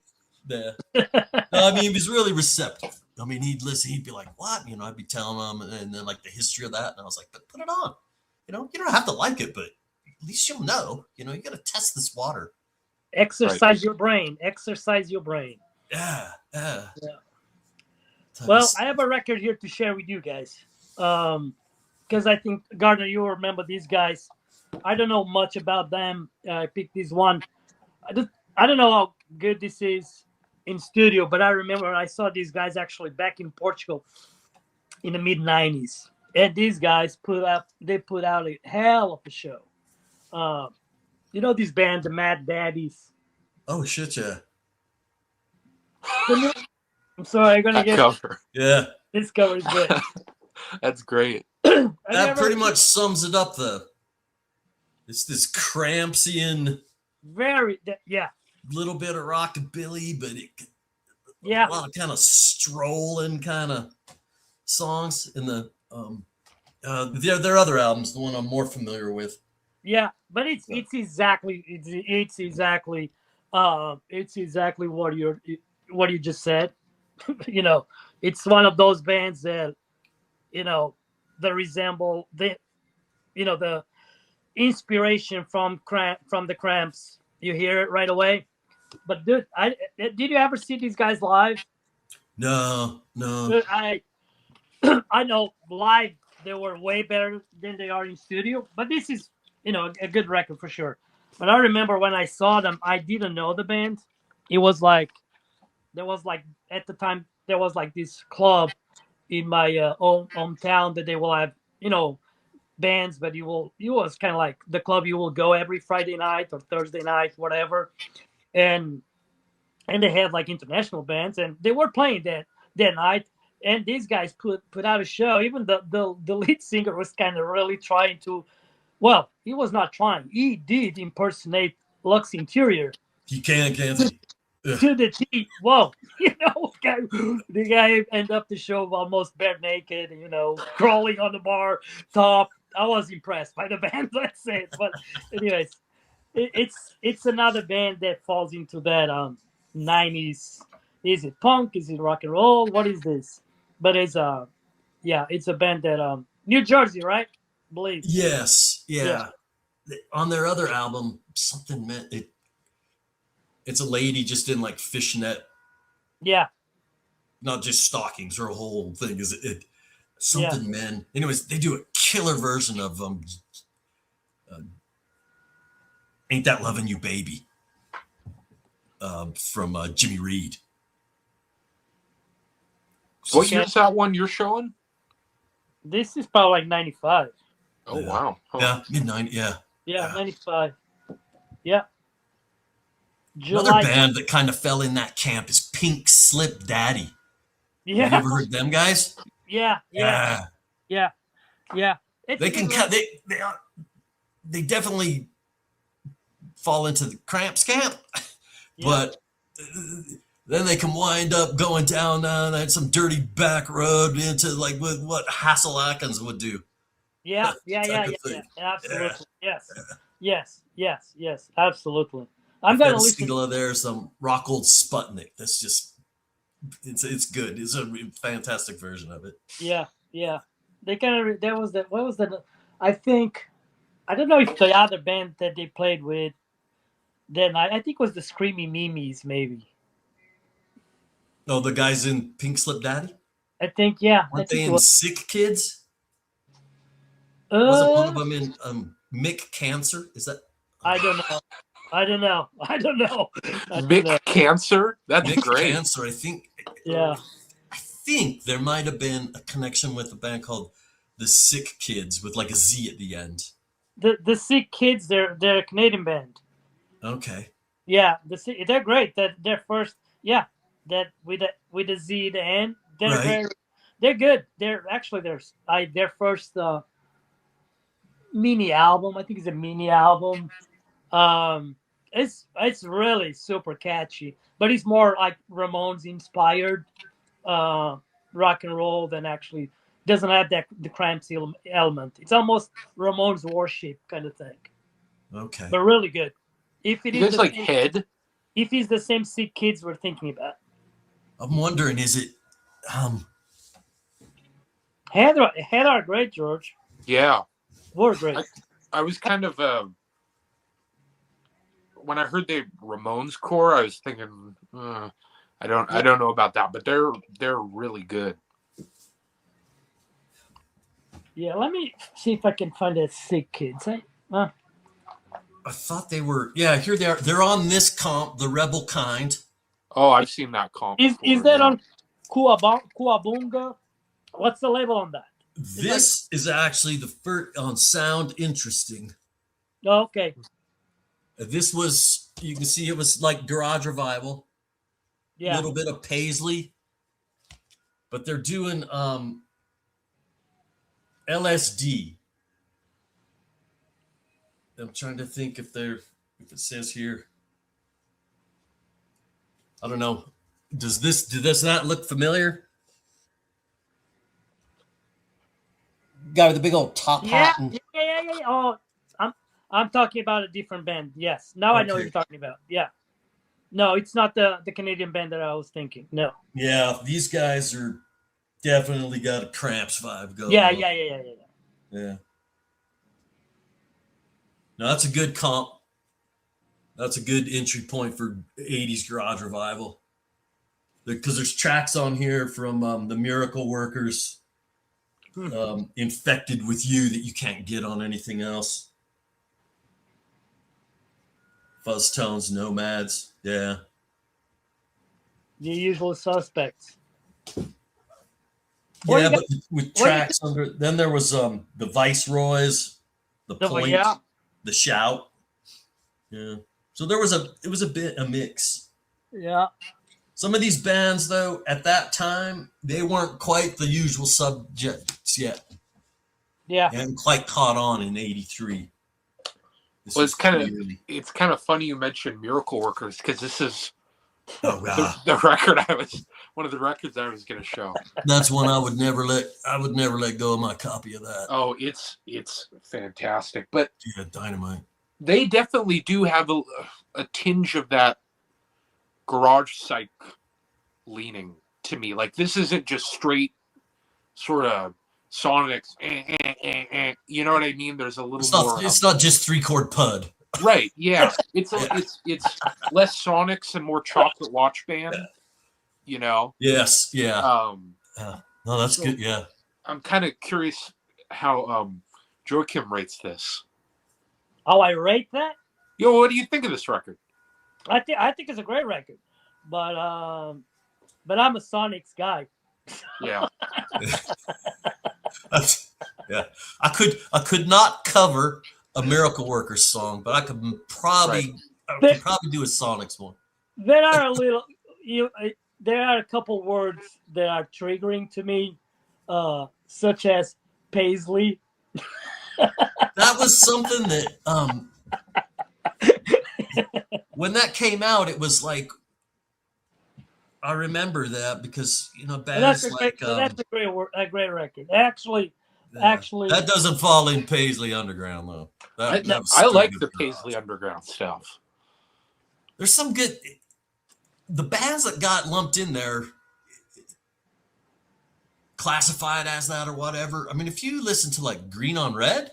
Yeah. No, I mean, he was really receptive. I mean, he'd listen. He'd be like, "What?" I'd be telling him, and then like the history of that, and I was like, "But put it on." You don't have to like it, but at least you'll know. You got to test this water. Exercise your brain. Exercise your brain. Yeah. Well, I have a record here to share with you guys. Because I think, Gardner, you will remember these guys. I don't know much about them. I picked this one. I don't know how good this is in studio, but I remember I saw these guys actually back in Portugal in the mid-90s. And these guys put out a hell of a show. This band, the Mad Daddies. Oh shit, yeah. I'm sorry, I'm gonna That get cover. Yeah. this cover is good. That's great. That pretty much sums it up. It's this Crampsian, little bit of rockabilly, but a lot of kind of strolling kind of songs in their other albums, the one I'm more familiar with. Yeah, but it's exactly what you just said. It's one of those bands that that resemble the inspiration from the Cramps. You hear it right away. But dude, did you ever see these guys live? No. Dude, I know live they were way better than they are in studio, but this is a good record for sure. But I remember when I saw them, I didn't know the band. It was like at the time there was like this club in my hometown that they will have bands, but it was kind of like the club you will go every Friday night or Thursday night, whatever, and they had like international bands, and they were playing that night. And these guys put out a show. Even the lead singer was kind of really trying to. Well, he was not trying. He did impersonate Lux Interior. He can't he? To the T. Whoa, the guy ended up the show almost bare naked, crawling on the bar top. I was impressed by the band, let's say it. But anyways, it's another band that falls into that 90s. Is it punk? Is it rock and roll? What is this? But it's a band that New Jersey, right? I believe. Yes, yeah. On their other album, something meant it. It's a lady just in like fishnet. Yeah. Not just stockings. Her whole thing is something men. Anyways, they do a killer version of "Ain't That Loving You, Baby" from Jimmy Reed. What year is that one you're showing? This is probably like 95. Oh, wow. Huh. Yeah, mid-90s, yeah. Yeah, 95. Yeah. Another band that kind of fell in that camp is Pink Slip Daddy. Yeah. Have you ever heard them guys? Yeah. They can they definitely fall into the Cramps camp, but then they can wind up going down some dirty back road into like what Hassel Atkins would do. Yeah. Absolutely. Yes. Absolutely. I'm got gonna a listen. Single of theirs, some Rock Old Sputnik. That's just it's good. It's a fantastic version of it. Yeah. They kind of what was that? I think I don't know if the other band that they played with then I think it was the Screamy Mimes maybe. Oh, the guys in Pink Slip Daddy? I think yeah. I Weren't they think it in was. Sick Kids? Wasn't one of Uh, them in Mick Cancer? Is that I don't know. I don't know. I don't know. I don't know. Mick Cancer? That's Mick great. Cancer? Yeah. I think there might have been a connection with a band called the Sick Kids with like a Z at the end. The Sick Kids, they're a Canadian band. Okay. Yeah, they're great. That their first, yeah, that with the Z at the end, Right. they're good. They're actually their first mini album. I think it's a mini album. Um, it's really super catchy, but it's more like Ramones inspired uh rock and roll than actually doesn't have that the Cramps element. It's almost Ramones worship kind of thing, Okay. but really good. If it You is guys the like same, Head? if it's the same Sick Kids we're thinking about. I'm wondering, is it Head are great, George. Yeah. Were great. I was kind of when I heard the Ramones core, I was thinking, I don't know about that, but they're really good. Yeah, let me see if I can find that Sick Kids. I thought they were, yeah, here they are. They're on this comp, The Rebel Kind. Oh, I've seen that comp. Is before, that yeah. on Kuabunga? What's the label on that? This is actually the first on Sound Interesting. Oh, okay. This was, you can see it was like Garage Revival, a Yeah. little bit of Paisley, but they're doing LSD. I'm trying to think if it says here. I don't know. Does this not look familiar? Guy with the big old top Yeah, hat. yeah. Oh, I'm talking about a different band. Yes, now I know what Okay. you're talking about. Yeah, no, it's not the Canadian band that I was thinking. No. Yeah, these guys are definitely got a Cramps vibe going. Yeah. Yeah. No, that's a good comp. That's a good entry point for 80s Garage Revival. Because there's tracks on here from the Miracle Workers, Infected with You, that you can't get on anything else. Fuzz Tones, Nomads. Yeah. The Usual Suspects. Yeah, but with tracks under, then there was the Viceroys, the Point, the Shout. Yeah. So it was a mix. Yeah. Some of these bands, though, at that time, they weren't quite the Usual Subjects yet. Yeah. They hadn't quite caught on in '83. Well, it's kind of funny you mentioned Miracle Workers, because this is the record one of the records I was going to show. That's one I would never let go of my copy of that. Oh, it's fantastic. But yeah, dynamite. They definitely do have a tinge of that garage psych leaning to me. Like, this isn't just straight sort of Sonics. You know what I mean? There's a little more. It's not just 3-chord pud. Right? Yeah. It's less Sonics and more Chocolate Watch Band. You know? Yes. Yeah. No, that's good. Yeah. I'm kind of curious how Joachim rates this. How I rate that? Yo, what do you think of this record? I think it's a great record, but I'm a Sonics guy. Yeah. Yeah. I could not cover a Miracle Workers song, but I could probably do a Sonics one. There are there are a couple words that are triggering to me, such as Paisley. That was something that when that came out, it was like, I remember that because bands that's a great record. Actually, that doesn't fall in Paisley Underground though. I like the Paisley Underground stuff. There's some good. The bands that got lumped in there, classified as that or whatever. I mean, if you listen to like Green on Red,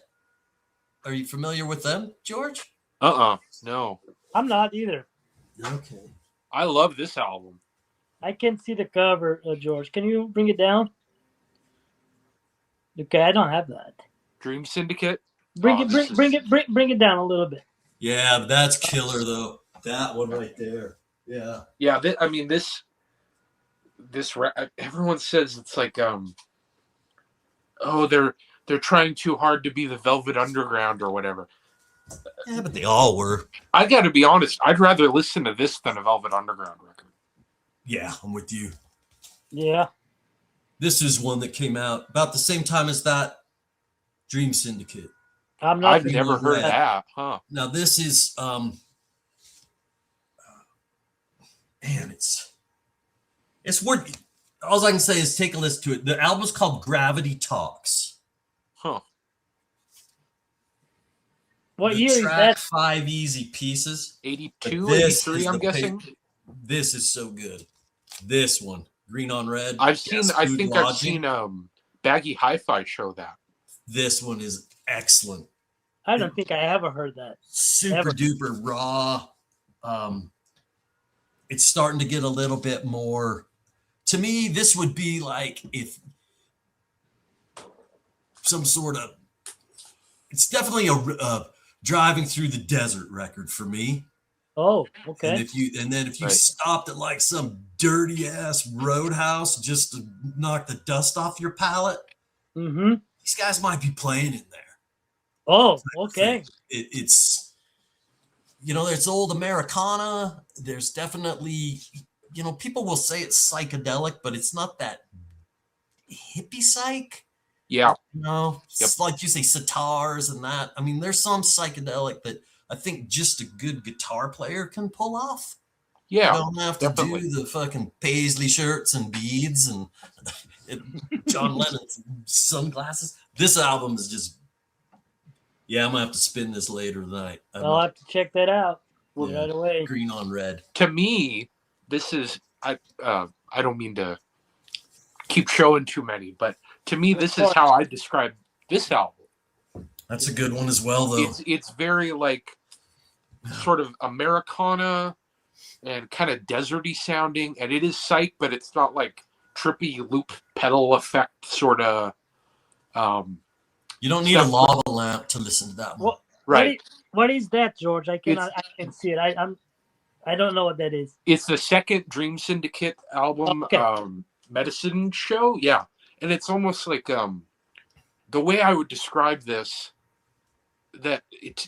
Are you familiar with them, George? No. I'm not either. Okay. I love this album. I can see the cover, George. Can you bring it down? Okay, I don't have that. Dream Syndicate. Bring Oh, it, this bring is- it, bring it down a little bit. Yeah, but that's killer though. That one right there. Yeah. Yeah, I mean this everyone says it's like oh they're trying too hard to be the Velvet Underground or whatever. Yeah, but they all were. I got to be honest, I'd rather listen to this than a Velvet Underground record. Yeah, I'm with you. Yeah. This is one that came out about the same time as that Dream Syndicate. I'm not. I've never heard Red. that, huh? Now this is man, it's worth. All I can say is take a listen to it. The album's called Gravity Talks. Huh. What The year is track that? 5 easy pieces. 82, But this 83, is I'm the guessing. This is so good. This one, Green on Red. I've seen Yes, I Food think I've Lodging. seen Baggy Hi-Fi show that. This one is excellent. I don't think I ever heard that. Super Ever. duper raw. It's starting to get a little bit more. To me, this would be like if some sort of. It's definitely a driving through the desert record for me. Oh, okay. And then if you Right. stopped at like some dirty ass roadhouse just to knock the dust off your palate, Mm-hmm. these guys might be playing in there. Oh, okay. It's there's old Americana. There's definitely people will say it's psychedelic, but it's not that hippie psych. Yeah. It's like you say, sitars and that. I mean, there's some psychedelic that I think just a good guitar player can pull off. Yeah. You don't have to definitely. do the fucking paisley shirts and beads and John Lennon's sunglasses. This album is just, I'm gonna have to spin this later tonight. I'll have to check that out Yeah. right away. Green on Red. To me, this is I don't mean to keep showing too many, but to me, this is how I describe this album. That's a good one as well, though. It's very like sort of Americana and kind of deserty sounding, and it is psych, but it's not like trippy loop pedal effect sort of. You don't need a lava lamp to listen to that one. Right. What is that, George? I can see it. I don't know what that is. It's the second Dream Syndicate album, Okay. Medicine Show. Yeah, and it's almost like the way I would describe this. That it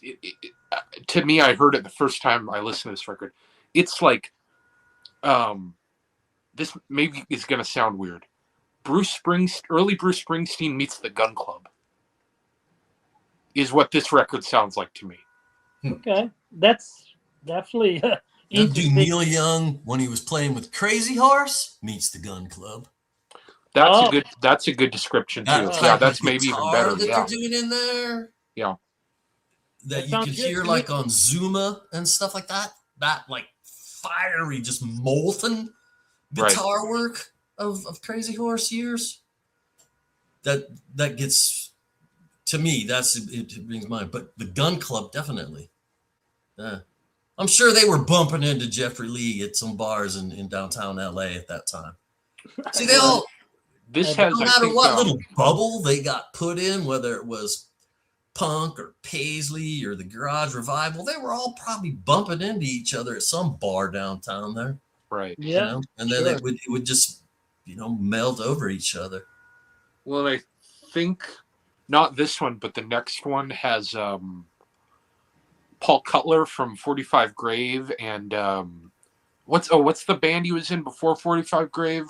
to me, I heard it the first time I listened to this record. It's like, this maybe is going to sound weird. Early Bruce Springsteen meets the Gun Club is what this record sounds like to me. Okay, that's definitely Do interesting. Neil Young, when he was playing with Crazy Horse, meets the Gun Club. That's a good description too. That Yeah, type that's of maybe even guitar better. that Yeah. they're doing in there. Yeah. That you sounds could good hear to me. like on Zuma and stuff like that. That like fiery, just molten guitar work of Crazy Horse years. That gets to me. It brings mine. But the Gun Club definitely. Yeah. I'm sure they were bumping into Jeffrey Lee at some bars in downtown LA at that time. See, they all. This No has, I matter think, what little bubble they got put in, whether it was punk or paisley or the garage revival, they were all probably bumping into each other at some bar downtown there. right. Yeah. And then sure. it would just meld over each other. Well, I think not this one, but the next one has Paul Cutler from 45 Grave and what's the band he was in before 45 Grave?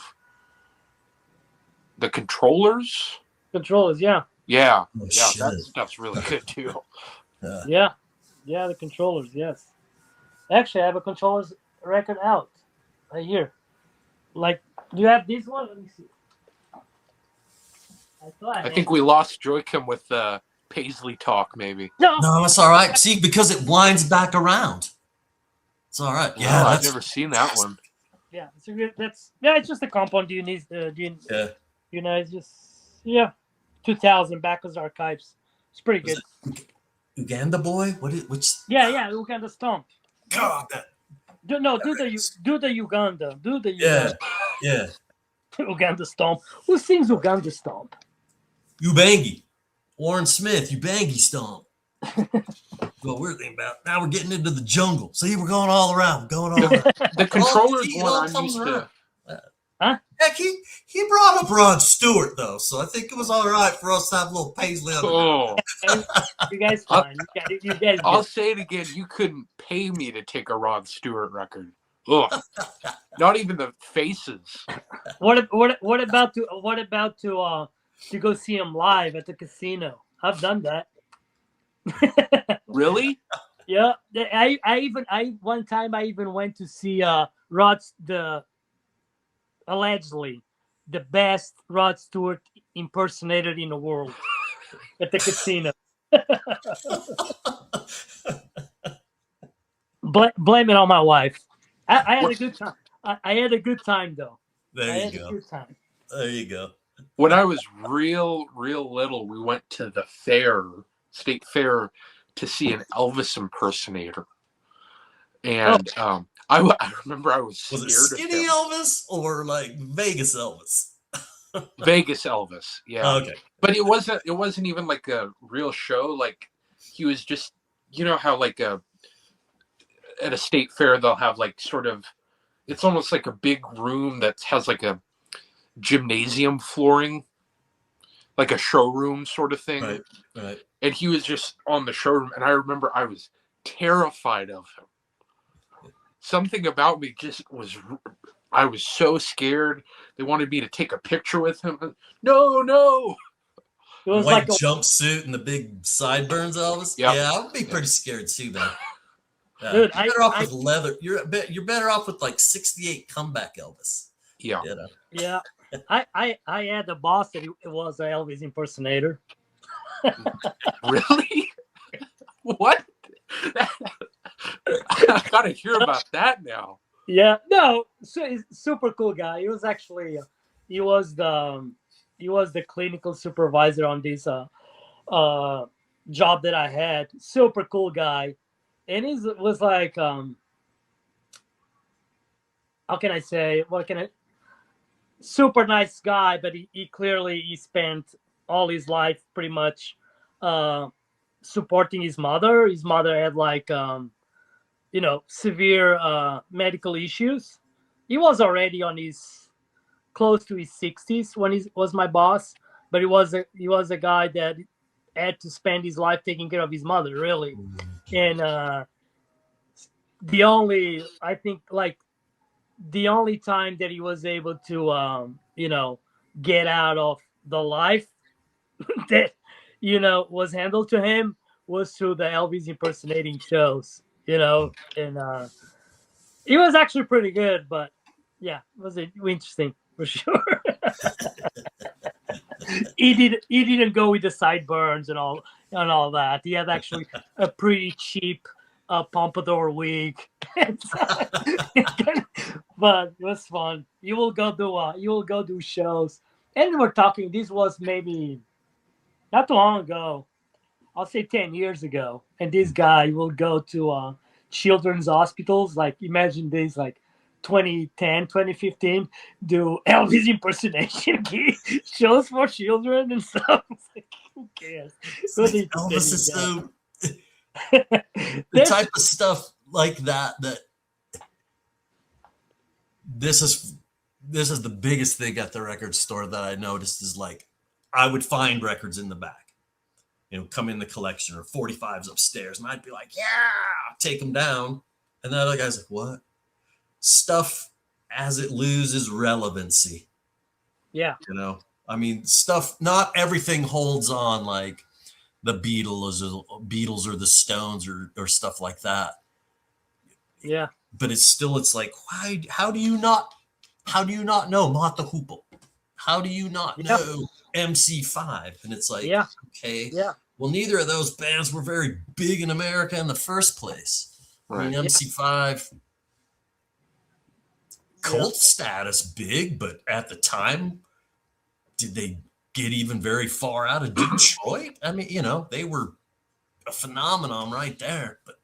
The Controllers? Controllers, yeah. Yeah. Oh, Yeah, shit. that stuff's really good too. Yeah. Yeah, the Controllers, yes. Actually, I have a Controllers record out right here. Like, do you have this one? Let me see. I think we lost Joachim with Paisley talk, maybe. No. No, that's all right. See, because it winds back around. It's all right. Yeah, I've never seen that one. Yeah, it's a good. It's just a compound unit. Yeah. It's just 2000 Backus archives. It's pretty good. Uganda boy? Which? Yeah, Uganda Stomp. God, that. Do the Uganda. Do the Yeah, Uganda. yeah. Uganda Stomp. Who sings Uganda Stomp? Ubangi. Warren Smith, Ubangi stomp. Well, we're thinking about now. We're getting into the jungle. See, we're going all around. Going all around. The controller's It one all I'm comes used around. to. Huh? Heck, he brought up Rod Stewart though, so I think it was all right for us to have a little Paisley Underground. Oh, You guys I'll, fine. You guys I'll get say it again. You couldn't pay me to take a Rod Stewart record. Ugh. Not even the faces. what about to go see him live at the casino? I've done that. Really? Yeah, I one time I even went to see Rod the allegedly the best Rod Stewart impersonator in the world at the casino. Blame it on my wife. I had a good time. I had a good time though. There I you had a go. good time. There you go. When I was real little, we went to the state fair, to see an Elvis impersonator. And I remember I was Was it scared of Skinny him. Elvis or like Vegas Elvis? Vegas Elvis, yeah. Okay. But it wasn't even like a real show. Like he was just, how like at a state fair they'll have like sort of, it's almost like a big room that has like a gymnasium flooring, like a showroom sort of thing. Right. Right. And he was just on the showroom, and I remember I was terrified of him. Something about me I was so scared. They wanted me to take a picture with him. No. It was White like jumpsuit and the big sideburns, Elvis. Yep. Yeah, I would be pretty scared too, man. Yeah. Dude, You're better off with leather. You're better off with like '68 comeback Elvis. Yeah. You know? yeah. I had a boss that it was an Elvis impersonator. Really? What? I gotta hear about that now. Yeah, no, so he's a super cool guy. He was actually he was the clinical supervisor on this job that I had. Super cool guy, and he was like how can I say, super nice guy, but he clearly he spent all his life pretty much supporting his mother. His mother had like severe medical issues. He was already on his close to his 60s when he was my boss, but he was a guy that had to spend his life taking care of his mother, really. And the only I think like the only time that he was able to get out of the life that was handled to him was through the Elvis impersonating shows, and it was actually pretty good, but yeah, it was interesting for sure. He didn't go with the sideburns and all that. He had actually a pretty cheap pompadour wig. But it was fun. You will go do shows. And we're talking, this was maybe not too long ago. I'll say 10 years ago. And this guy will go to children's hospitals. Like, imagine this, like 2010, 2015, do Elvis impersonation shows for children and stuff. It's like, who cares? Elvis is so the type of stuff like that this is the biggest thing at the record store that I noticed is like I would find records in the back, come in the collection or 45s upstairs, and I'd be like, yeah, take them down. And the other guy's like, what? Stuff as it loses relevancy. Yeah. I mean, stuff, not everything holds on like the Beatles or the Stones or stuff like that. Yeah. But it's like, why? How do you not know Mata Hoople? How do you not know MC5? And it's like, okay, well, neither of those bands were very big in America in the first place. Right. I mean, MC5 cult status big, but at the time, did they get even very far out of Detroit? I mean, they were a phenomenon right there. But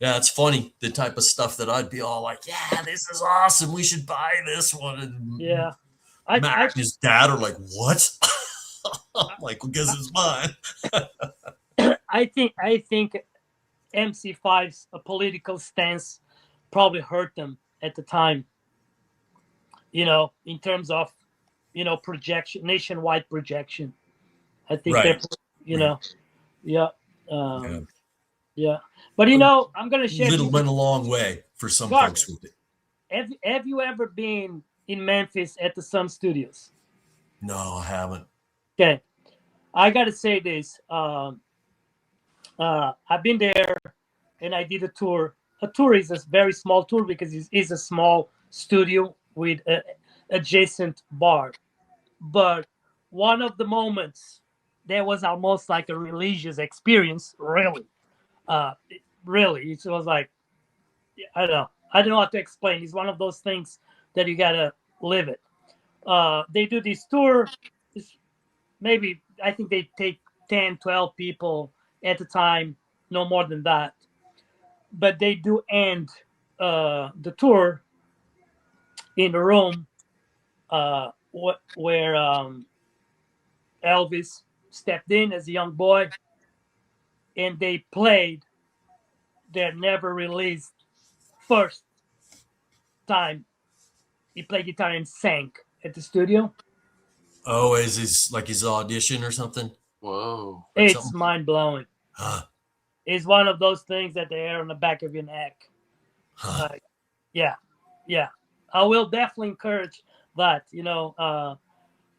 yeah, it's funny the type of stuff that I'd be all like, yeah, this is awesome. We should buy this one. And Yeah. Matt and his dad are like, what? I'm like, because it's mine. I think MC5's political stance probably hurt them at the time. In terms of projection, nationwide projection. I think Right. yeah, Yeah. yeah. But I'm gonna share. Little went a long way for some Garners, folks with it. have you ever been in Memphis at the Sun Studios? No, I haven't. Okay, I gotta say this. I've been there, and I did a tour. A tour is a very small tour because it's a small studio with an adjacent bar. But one of the moments that was almost like a religious experience, really. Really, it was like, I don't know how to explain. It's one of those things that you gotta live it. They do this tour. Maybe I think they take 10, 12 people at a time, no more than that. But they do end the tour in the room where Elvis stepped in as a young boy, and they played their never released first time he played guitar and sang at the studio. Oh, is his audition or something? Whoa. It's mind blowing. Huh. It's one of those things that they hair on the back of your neck. Huh. Yeah. I will definitely encourage that.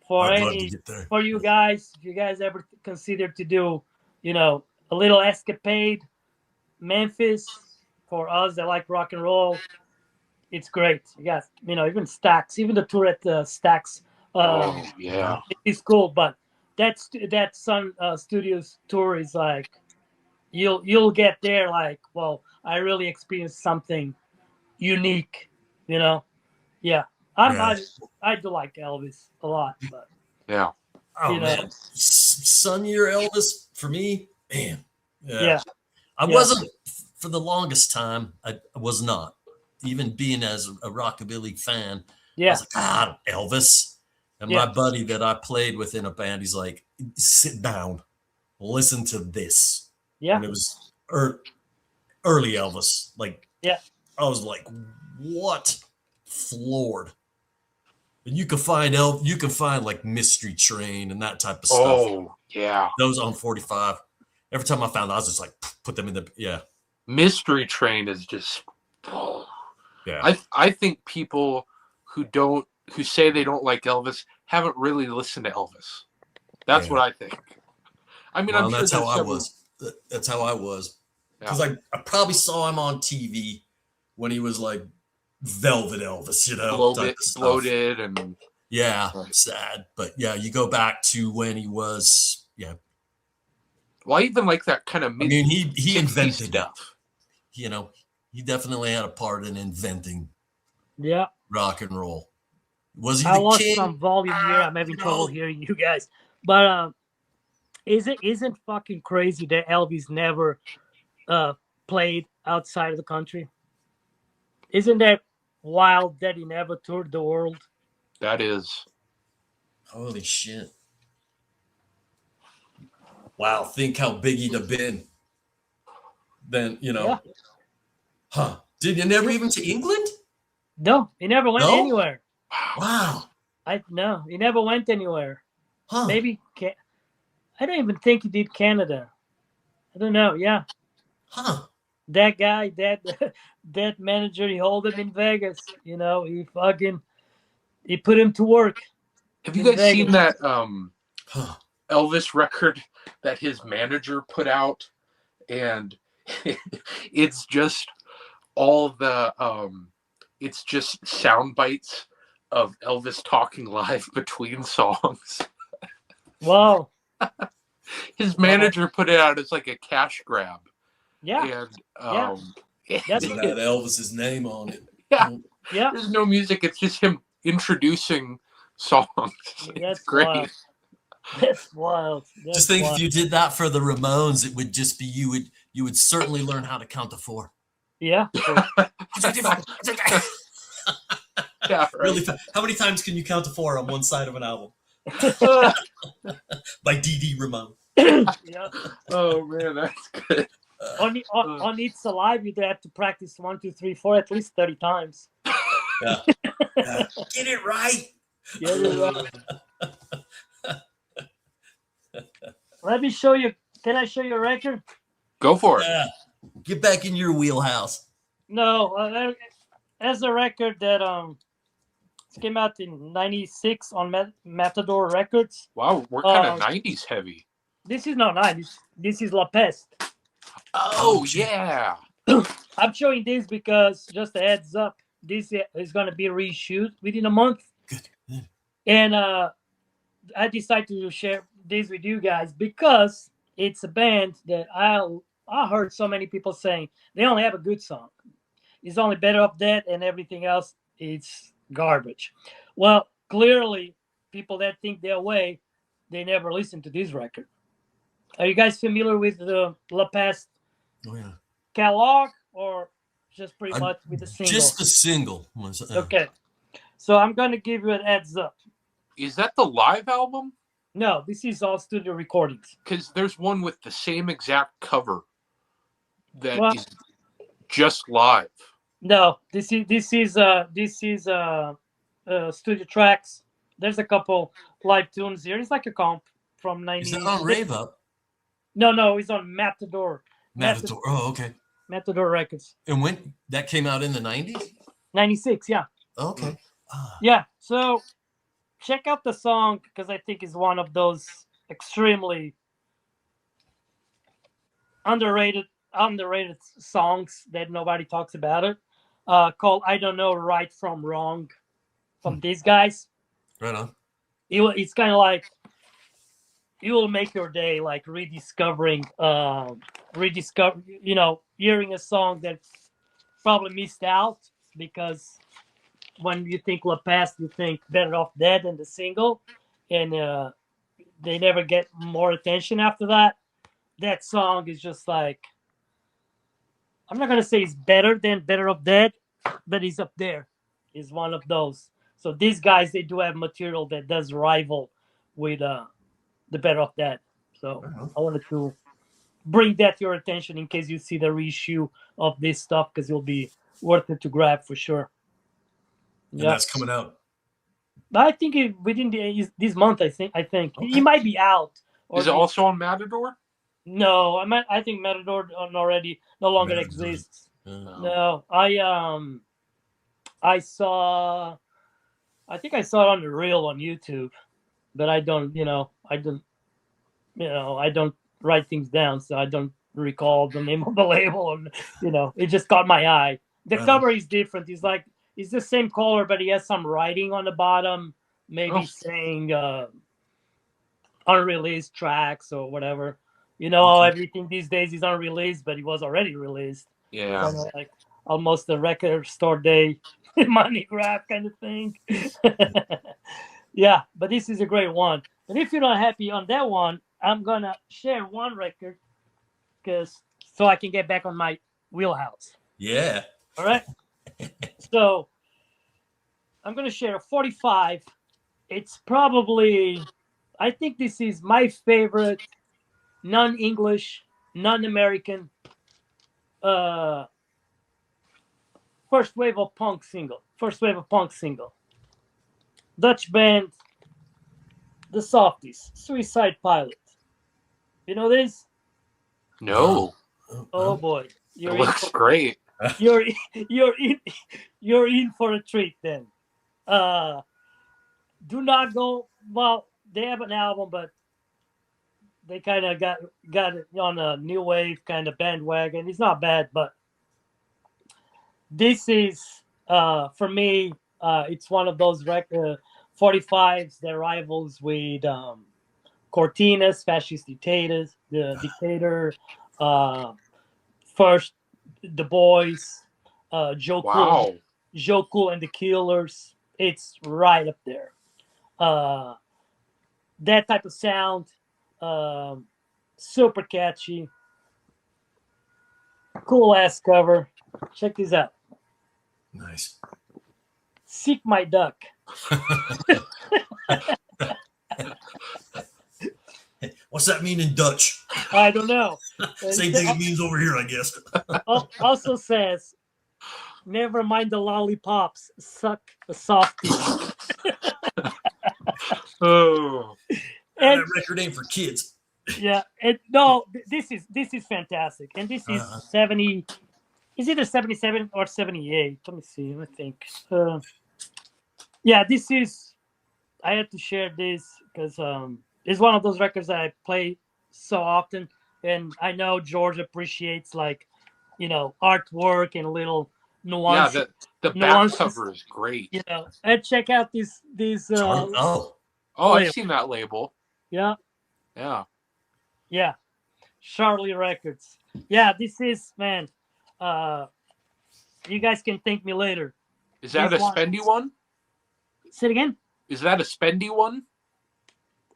For you guys, if you guys ever consider to do, a little escapade, Memphis, for us that like rock and roll, it's great. You got, even Stax, even the tour at the Stax. Yeah. It's cool, but that Sun Studios tour is like, you'll get there like, well, I really experienced something unique, Yeah. I do like Elvis a lot, but yeah. Oh man, sunnier Elvis for me, man. Yeah. I wasn't for the longest time. I was not, even being as a rockabilly fan. Yeah. I was like, Elvis. And my buddy that I played with in a band, he's like, sit down, listen to this. Yeah. And it was early Elvis. Like, I was like, what? Floored. And you can find like Mystery Train and that type of stuff. Oh, yeah. Those on 45. Every time I found, I was just like, put them in the Mystery Train is just. Yeah. I think people who say they don't like Elvis haven't really listened to Elvis. That's what I think. I mean, I'm sure that's how I was. That's how I was. Because I probably saw him on TV when he was like Velvet Elvis, bloated and sad. But you go back to when he was Well, I even like that kind of. I mean, he invented stuff. He definitely had a part in inventing. Rock and roll. Was he I the lost king? some volume here. I'm having trouble hearing you guys. But isn't fucking crazy that Elvis never played outside of the country? Isn't that wild that he never toured the world? That is. Holy shit. Wow, think how big he'd have been. Then, Huh. Did you never even to England? No, he never went anywhere. Wow. No, he never went anywhere. Huh. Maybe I don't even think he did Canada. I don't know. Yeah. Huh. That guy, that manager, he held him in Vegas. He put him to work. Have you guys seen that Elvis record that his manager put out? And it's just all the it's just sound bites of Elvis talking live between songs. Wow. His manager put it out as like a cash grab. Yeah. And it had Elvis's name on it. Yeah. There's no music. It's just him introducing songs. That's great. Wild. That's wild. Just That's think if wild. you did that for the Ramones, it would just be you would certainly learn how to count to 4. Yeah. Yeah, Really right. How many times can you count to 4 on one side of an album by D.D. Ramone? Yeah. Oh man, that's good. On It's Alive, you'd have to practice 1, 2, 3, 4 at least 30 times. Yeah. Yeah. Get it right. Yeah, you're right. Let me show you. Can I show you a record? Go for it. Yeah. Get back in your wheelhouse. No, as a record that it came out in '96 on Matador Records. Wow, we're kind of Um, 90s heavy. this is not '90s. This is La Peste. Oh, shit. yeah. I'm showing this because just a heads up, this is going to be reshoot within a month, Good. and I decided to share this with you guys because it's a band that I heard so many people saying they only have a good song. It's only Better Off Dead, and everything else it's garbage. Well, clearly, people that think their way, they never listen to this record. Are you guys familiar with the La Peste Oh yeah. catalog, or just pretty I'm much with the single? just the single. Okay, so I'm gonna give you an heads up. Is that the live album? No, this is all studio recordings. Because there's one with the same exact cover that Well, is just live. no, this is studio tracks. There's a couple live tunes here. It's like a comp from Is 90. that on Rave Up? No, it's on Matador. Matador. Oh, okay. Matador Records. And when that came out in the 90s? 96, yeah. Okay. Yeah, so check out the song because I think it's one of those extremely underrated songs that nobody talks about it. Called I Don't Know Right from Wrong from these guys. Right on. It's kind of like it will make your day, like rediscovering hearing a song that probably missed out because when you think La Peste, you think Better Off Dead and the single, and they never get more attention after that. That song is just like, I'm not gonna say it's better than Better Off Dead, but it's up there. It's one of those. So these guys, they do have material that does rival with the Better Off Dead. So I wanted to bring that to your attention in case you see the reissue of this stuff because it'll be worth it to grab for sure. And that's coming out. I think within this month. I think Okay. it might be out. Is it also on Matador? No, I think Matador already no longer exists. No, I saw. I think I saw it on the reel on YouTube, but I don't write things down, so I don't recall the name of the label. And it just caught my eye. The cover is different. It's the same color, but he has some writing on the bottom, maybe saying unreleased tracks or whatever. Everything these days is unreleased, but it was already released. Yeah. Kind of like almost a record store day money grab kind of thing. Yeah, but this is a great one. And if you're not happy on that one, I'm gonna share one record so I can get back on my wheelhouse. Yeah. All right. So I'm gonna share a 45. It's probably, I think this is my favorite non-English, non-American first wave of punk single. Dutch band, the Softies, Suicide Pilot. You know this? No. Oh boy, It looks great. You're in for a treat then. Do not go. Well, they have an album, but they kind of got it on a new wave kind of bandwagon. It's not bad, but this is for me. It's one of those 45s that rivals with Cortinas, Fascist Dictators, the Dictator, first The Boys, Joe Cool and the Killers. It's right up there. that type of sound, super catchy, cool ass cover. Check this out. Nice. Seek my duck. What's that mean in Dutch? I don't know. Same thing it means over here, I guess. Also says, never mind the lollipops, suck a softie. Oh, And That record ain't for kids. yeah, and no, this is fantastic. And this is 70. Is either 77 or 78. Let me see. I think. Yeah, this is. I had to share this because it's one of those records that I play so often, and I know George appreciates like, artwork and little yeah. nuances. The back Nuances, cover is great. and check out these Oh, I've label. seen that label. Yeah, Yeah. yeah, Charlie Records. Yeah, this is, man. Uh, you guys can thank me later. Is that This a spendy one? Say it again. Is that a spendy one?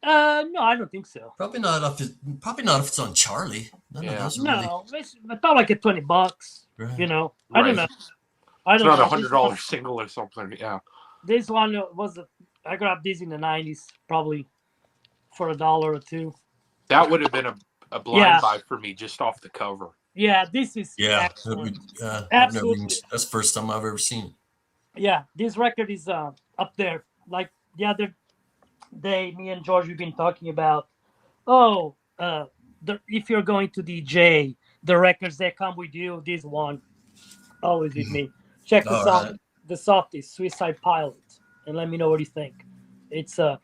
No, I don't think so. probably not if it's on Charlie. None of Yeah. those are really. No, it's about like $20. Right. I don't Right. know. I It's don't not know. a $100 single or something. Yeah. This one was I grabbed these in the '90s, probably for $1 or $2. That would have been a blind buy for me just off the cover. Yeah, this is Yeah, excellent. absolutely. That's the first time I've ever seen it. Yeah, this record is up there. Like the other day, me and George we've been talking about. If you're going to DJ, the records that come with you, this one always with me. Check this out. Right. The Softies, Suicide Pilot, and let me know what you think. It's a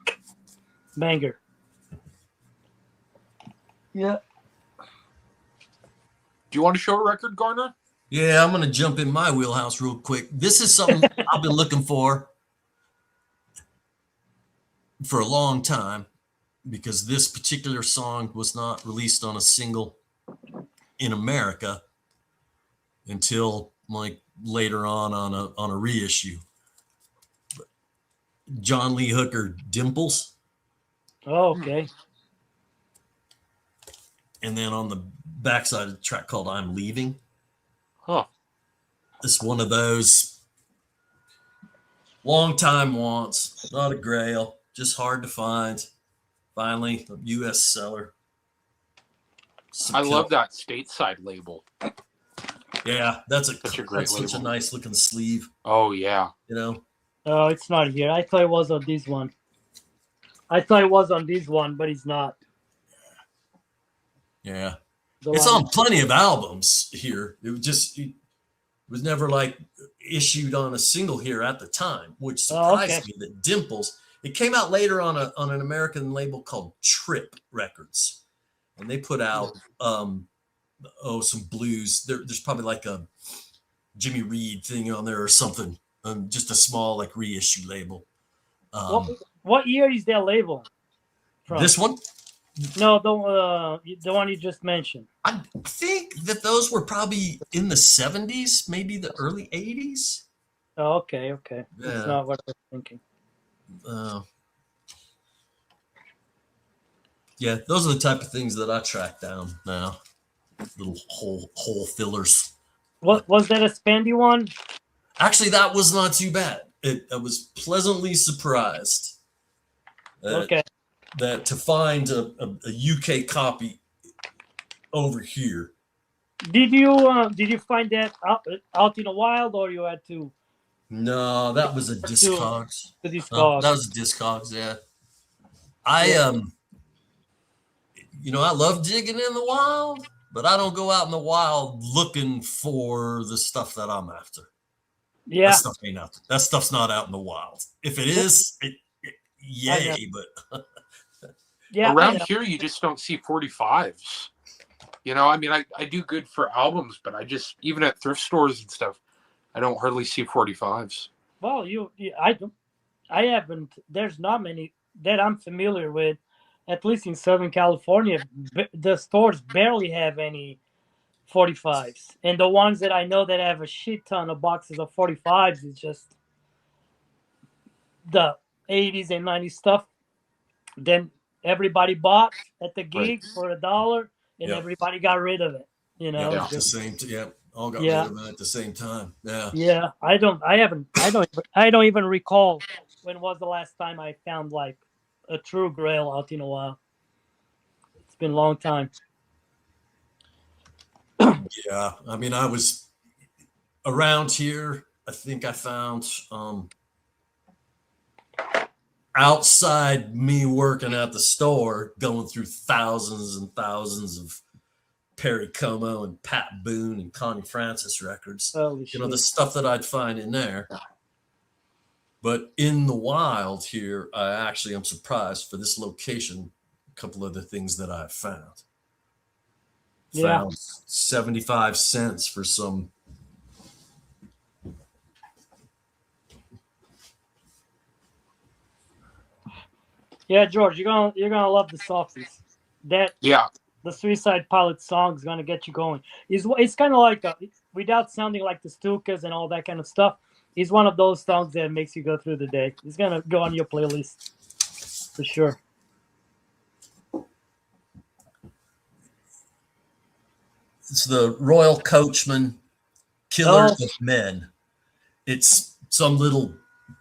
banger. Yeah. Do you want to show a record, Garner? Yeah, I'm gonna jump in my wheelhouse real quick. This is something I've been looking for a long time because this particular song was not released on a single in America until like later on a reissue. John Lee Hooker, Dimples. Oh, okay. And then on the backside of the track called I'm Leaving. Huh. It's one of those long time wants, not a grail, just hard to find. Finally, a U.S. seller. I love that stateside label. Yeah, that's such a great label. Such a nice looking sleeve. Oh yeah. Oh, it's not here. I thought it was on this one. But it's not. Yeah. It's on plenty of albums here. It was never like issued on a single here at the time, which surprised me that Dimples. It came out later on an American label called Trip Records, and they put out some blues. There's probably like a Jimmy Reed thing on there or something. Just a small like reissue label. What year is that label from? This one? No, the one you just mentioned. I think that those were probably in the 70s, maybe the early 80s. Oh, okay. Yeah. That's not what I was thinking. Yeah, those are the type of things that I track down now. Little hole fillers. What was that, a spendy one? Actually, that was not too bad. I was pleasantly surprised. That to find a UK copy over here. Did you find that out in the wild, or you had to? No, that was a Discogs. The Discogs. That was a Discogs. Yeah. I love digging in the wild, but I don't go out in the wild looking for the stuff that I'm after. Yeah. That stuff ain't out. That stuff's not out in the wild. If it is, yay, but. Yeah, around here you just don't see 45s. I mean, I do good for albums, but I just, even at thrift stores and stuff, I don't hardly see 45s. Well, I haven't. There's not many that I'm familiar with. At least in Southern California, the stores barely have any 45s, and the ones that I know that have a shit ton of boxes of 45s is just the 80s and 90s stuff. Then everybody bought at the Right. gig for $1, and Yep. everybody got rid of it. You know, Yep. it's At the just same. All got rid yeah, of it at the same time. Yeah. yeah. I don't even recall when was the last time I found like a true grail out in a while. It's been a long time. Yeah. I mean, I was around here. I think I found outside me working at the store, going through thousands and thousands of Perry Como and Pat Boone and Connie Francis records. Holy You know, the shit! stuff that I'd find in there. But in the wild here, I actually am surprised for this location. A couple of the things that I found. Yeah, Found 75 cents for some. yeah, George, you're gonna love the softies. That Yeah. the Suicide Pilot song is gonna get you going. It's kind of like without sounding like the Stukas and all that kind of stuff. It's one of those songs that makes you go through the day. It's gonna go on your playlist for sure. It's the Royal Coachman Oh, Killers of Men. It's some little,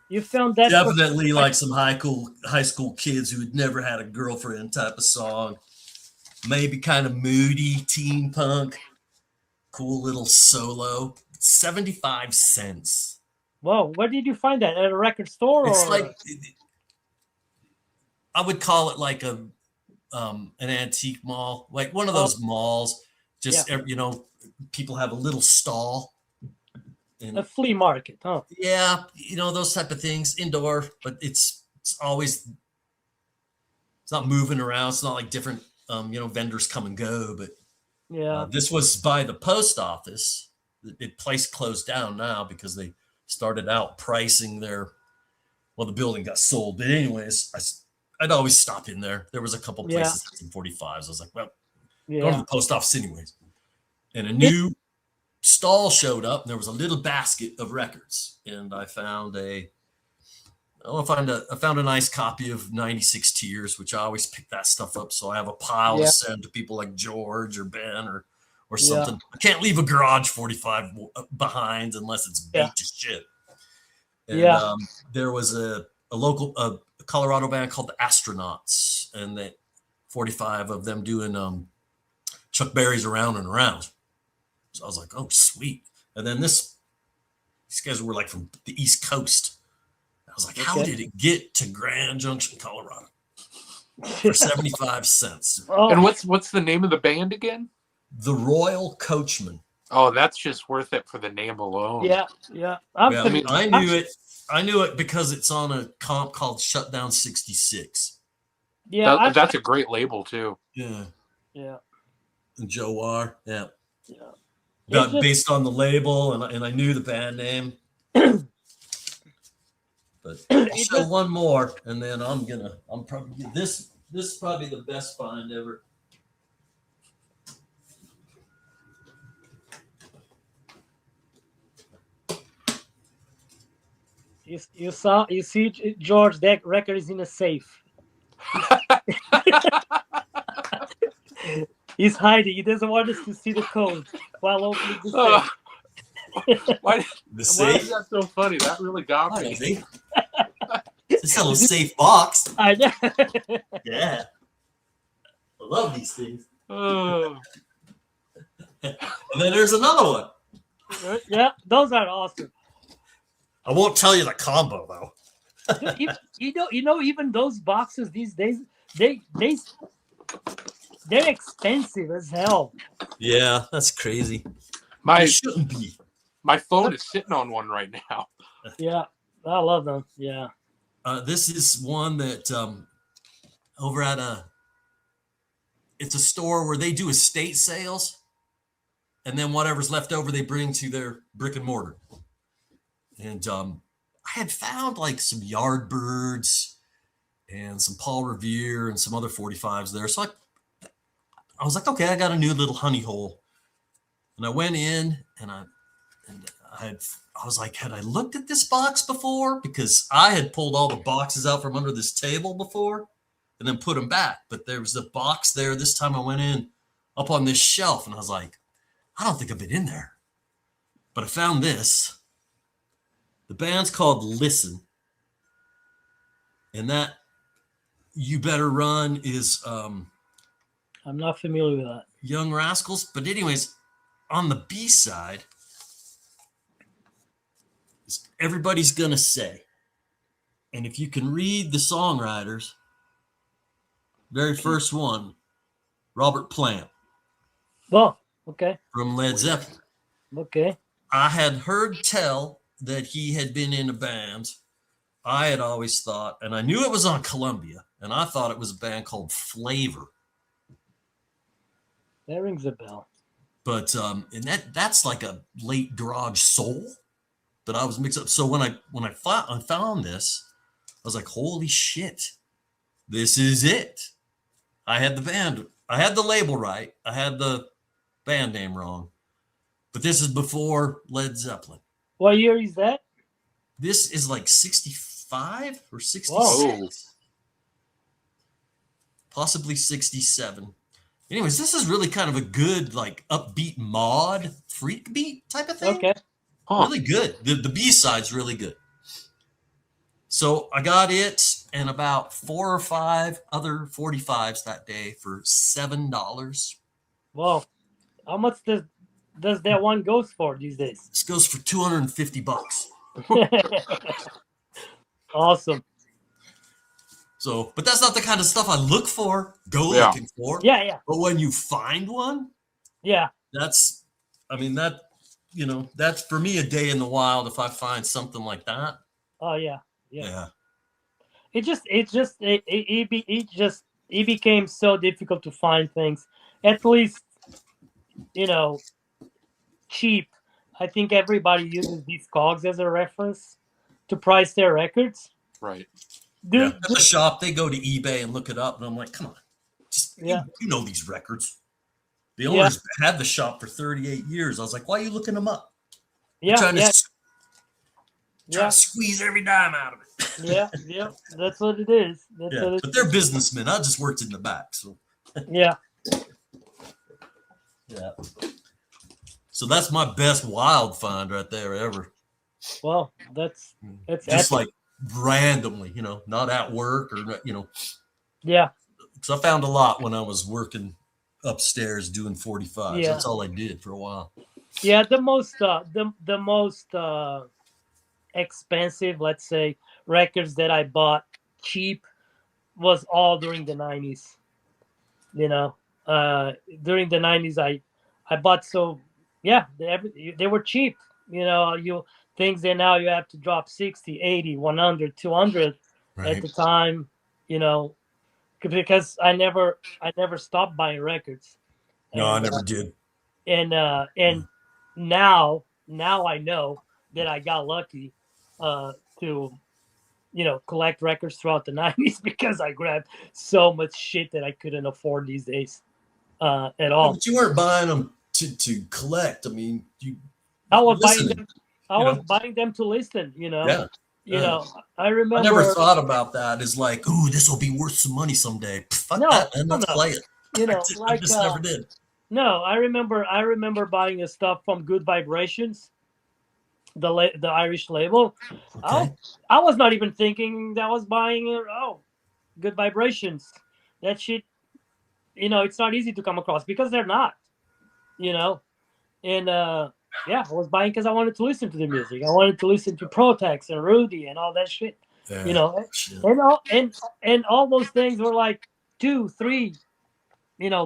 you found that for definitely like some high school kids who had never had a girlfriend type of song. Maybe kind of moody teen punk. Cool little solo. 75 cents. Whoa, where did you find that? At a record store It's or? like, I would call it like an antique mall, like one of Oh, those malls. yeah, Just people have a little stall, a and flea market. Huh? yeah, those type of things indoor. But it's always, it's not moving around. It's not like different vendors come and go. But Yeah, this was by the post office. The place closed down now because they started out pricing their. Well, the building got sold, but anyways, I'd always stop in there. There was a couple yeah, places in 45s. I was like, well, going to yeah. the post office anyways. And a It, new stall showed up, and there was a little basket of records. And I found I found a nice copy of 96 Tears, which I always pick that stuff up. So I have a pile to yeah, send to people like George or Ben or yeah, something. I can't leave a garage 45 behind unless it's yeah, beat to shit. And yeah. there was a local Colorado band called the Astronauts, and that 45 of them doing Chuck Berry's Around and Around. So I was like, oh, sweet. And then these guys were like from the East Coast. I was like, how Okay. did it get to Grand Junction, Colorado for 75 cents? And Oh, what's the name of the band again? The Royal Coachman. Oh, that's just worth it for the name alone. yeah, yeah. Yeah, I mean, I knew it. I knew it because it's on a comp called Shutdown 66. Yeah, that's a great label too. Yeah. yeah, And Joe War. Yeah. yeah. It's just Based on the label, and I knew the band name. But I'll it show just one more, and then I'm probably this is probably the best find ever. you see George, that record is in a safe. He's hiding. He doesn't want us to see the code while opening the Uh, safe. why The is safe. that so funny? That really got Hi, me. see? It's a little safe box. I know. Yeah. I love these things. Oh. And then there's another one. Yeah, those are awesome. I won't tell you the combo though. Even those boxes these days, they're expensive as hell. Yeah, that's crazy. My It shouldn't be. my phone is sitting on one right now. Yeah, I love them. Yeah, This is one that over at it's a store where they do estate sales, and then whatever's left over they bring to their brick and mortar. And I had found like some Yardbirds and some Paul Revere and some other 45s there. So I was like, okay, I got a new little honey hole. And I went in and I was like, had I looked at this box before? Because I had pulled all the boxes out from under this table before. and then put them back. But there was a box there. This time I went in up on this shelf and I was like, I don't think I've been in there. But I found this. The band's called Listen. And that You Better Run is I'm not familiar with that. Young Rascals. But anyways, on the B side, Everybody's Gonna Say. And if you can read the songwriters, very first one, Robert Plant Well, okay. from Led Zeppelin. Okay. I had heard tell that he had been in a band. I had always thought, and I knew it was on Columbia, and I thought it was a band called Flavor. That rings a bell. But and that's like a late garage soul that I was mixed up. So when I found this, I was like, holy shit, this is it. I had the label right. I had the band name wrong. But this is before Led Zeppelin. What year is that? This is like 65 or 66. Whoa. Possibly 67. Anyways, this is really kind of a good, like, upbeat mod freak beat type of thing. Okay. Huh. Really good. The B-side's really good. So I got it and about 4 or 5 other 45s that day for $7. Well, how much does that one goes for these days? This goes for $250. Awesome. So, but that's not the kind of stuff I look for, looking for. Yeah. But when you find one, Yeah. that's for me a day in the wild if I find something like that. Oh yeah. Yeah. It became so difficult to find things. At least, cheap. I think everybody uses these cogs as a reference to price their records. Right. Dude, At the shop, they go to eBay and look it up, and I'm like, come on, you know these records. The owners had the shop for 38 years. I was like, why are you looking them up? Trying to squeeze every dime out of it. Yeah. That's what it is. But they're businessmen. I just worked in the back, so yeah. yeah. So that's my best wild find right there ever. Well, that's Just epic. like randomly, not at work or Yeah. because I found a lot when I was working upstairs doing 45s. Yeah. That's all I did for a while. Yeah, the most expensive, let's say, records that I bought cheap was all during the 90s. During the 90s I bought they were cheap. Things that now you have to drop 60, 80, 100, 200 at the time, because I never stopped buying records. No, I never did. And now I know that I got lucky to collect records throughout the 90s because I grabbed so much shit that I couldn't afford these days at all. But you weren't buying them to collect. I mean, I was buying them to listen. I remember. I never thought about that as like, ooh, this will be worth some money someday. Fuck that, and let's play it. I just never did. No, I remember buying the stuff from Good Vibrations, the Irish label. Okay. I was not even thinking that I was buying Good Vibrations. That shit, it's not easy to come across because they're not, and I was buying because I wanted to listen to the music. I wanted to listen to Protex and Rudy and all that shit, Shit. and all those things were like $2-3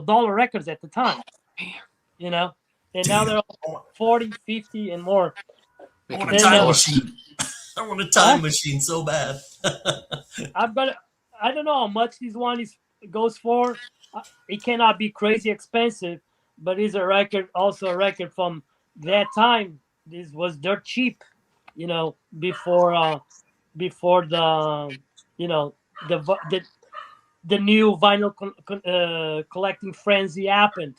dollar records at the time, and now they're all 40, 50 and more. I want a time machine. I want a time machine so bad. I don't know how much this one goes for. It cannot be crazy expensive, but it's also a record from that time. This was dirt cheap, before the the new vinyl collecting frenzy happened.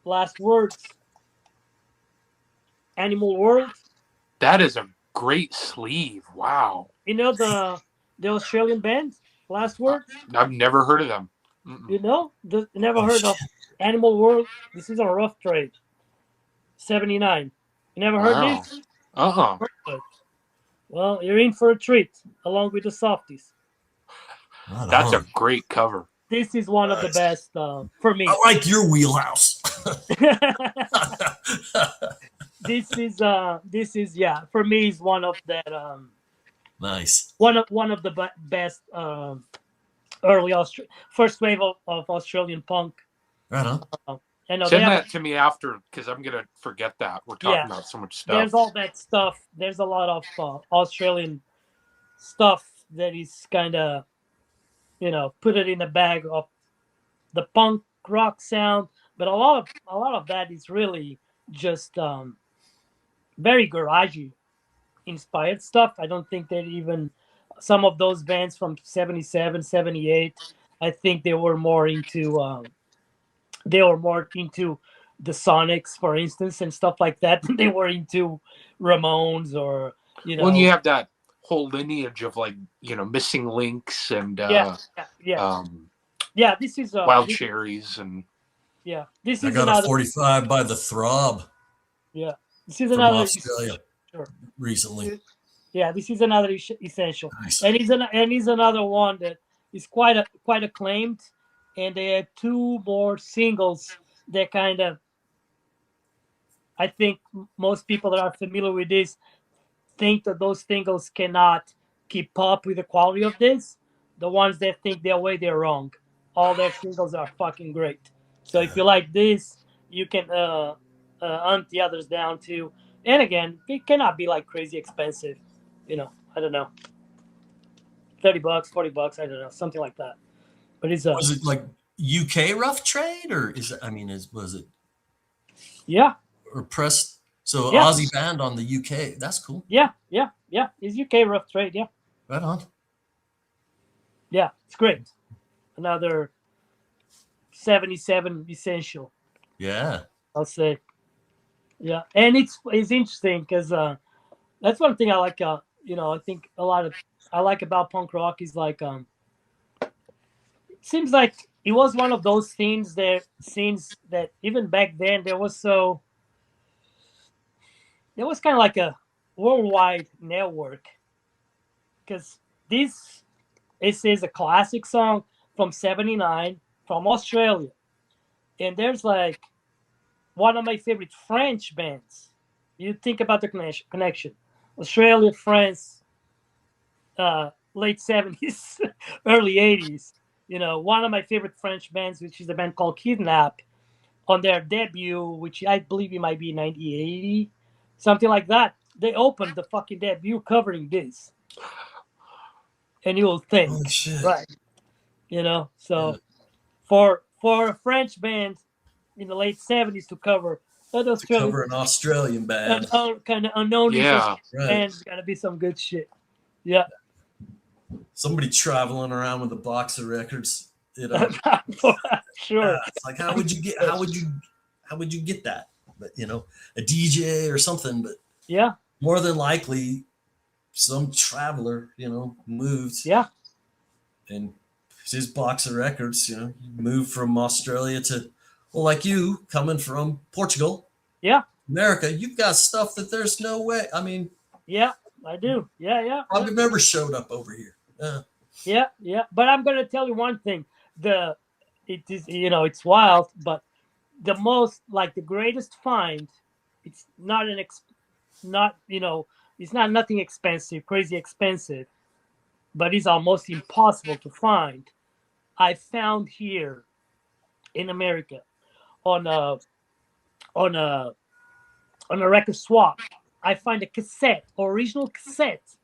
Last Words, Animal World. That is a great sleeve. Wow. The Australian band Last Word. I've never heard of them. You know, never Oh, heard shit. of Animal World. This is on Rough Trade. 79. You never heard Wow. this? Good. Well, you're in for a treat, along with the softies. Right That's a on. great cover. This is one of the Nice. best for me. I like your wheelhouse. This is yeah, for me is one of that Nice. one of the best early first wave of Australian punk. Right on. I know they Send have that to me after, because I'm gonna forget that. We're yeah. talking about so much There's stuff. all that stuff. There's a lot of Australian stuff that is kind of put it in the bag of the punk rock sound, but a lot of that is really just very garagey inspired stuff. I don't think that even some of those bands from 77, 78, I think they were more into the Sonics, for instance, and stuff like that than they were into Ramones or When you have that whole lineage of like missing links and yeah, yeah. Yeah, this is wild cherries and yeah, this I is got a another 45 by the Throb yeah, this is from another Australia sure. recently. Yeah, this is another essential, Nice. and he's another one that is quite acclaimed, and they had two more singles that kind of I think most people that are familiar with this think that those singles cannot keep up with the quality of this. The ones that think their way, they're wrong. All their singles are fucking great. So if you like this, you can hunt the others down too. And again, it cannot be like crazy expensive. I don't know, $30, $40, I don't know, something like that. But it's Was it like UK rough trade, or was it yeah, or pressed? So yeah, Aussie band on the UK. That's cool. yeah, yeah, yeah. It's UK rough trade. Yeah, Right on. yeah, it's great. Another 77 essential, Yeah. I'll say. Yeah, and it's interesting because that's one thing I like. I think a lot of I like about punk rock is like it seems like it was one of those scenes that even back then there was kind of like a worldwide network because this is a classic song from '79 from Australia, and there's like one of my favorite French bands. You think about the connection. Australia, France, late 70s, early 80s. One of my favorite French bands, which is a band called Kidnap, on their debut, which I believe it might be 1980, something like that. They opened the fucking debut covering this. And you'll think, Holy shit. right? So Yeah. for a French band in the late 70s to cover an To Australian, cover an Australian band. kind of unknown yeah. Right. band's gotta be some good shit. Yeah. Somebody traveling around with a box of records. Sure. It's like how would you get that? But a DJ or something. But Yeah. more than likely, some traveler, moved. Yeah. And his box of records, moved from Australia to, well, like you coming from Portugal. Yeah. America, you've got stuff that there's no way. I mean, Yeah, I do. Yeah. I've never showed up over here. Yeah. But I'm gonna tell you one thing. It is it's wild, but the greatest find, it's not it's not nothing expensive, crazy expensive, but it's almost impossible to find. I found here in America on a on a on a record swap. I find a original cassette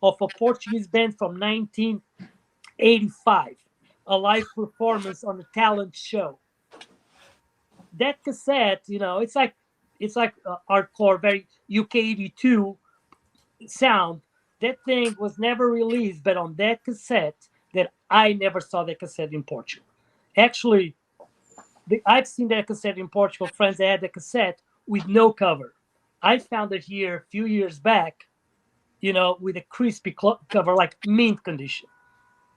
of a Portuguese band from 1985, a live performance on a talent show. That cassette, it's like hardcore, very UK 82 sound. That thing was never released, but on that cassette, that I never saw that cassette in Portugal. Actually, I've seen that cassette in Portugal. Friends that had the cassette with no cover. I found it here a few years back, with a crispy cover, like mint condition.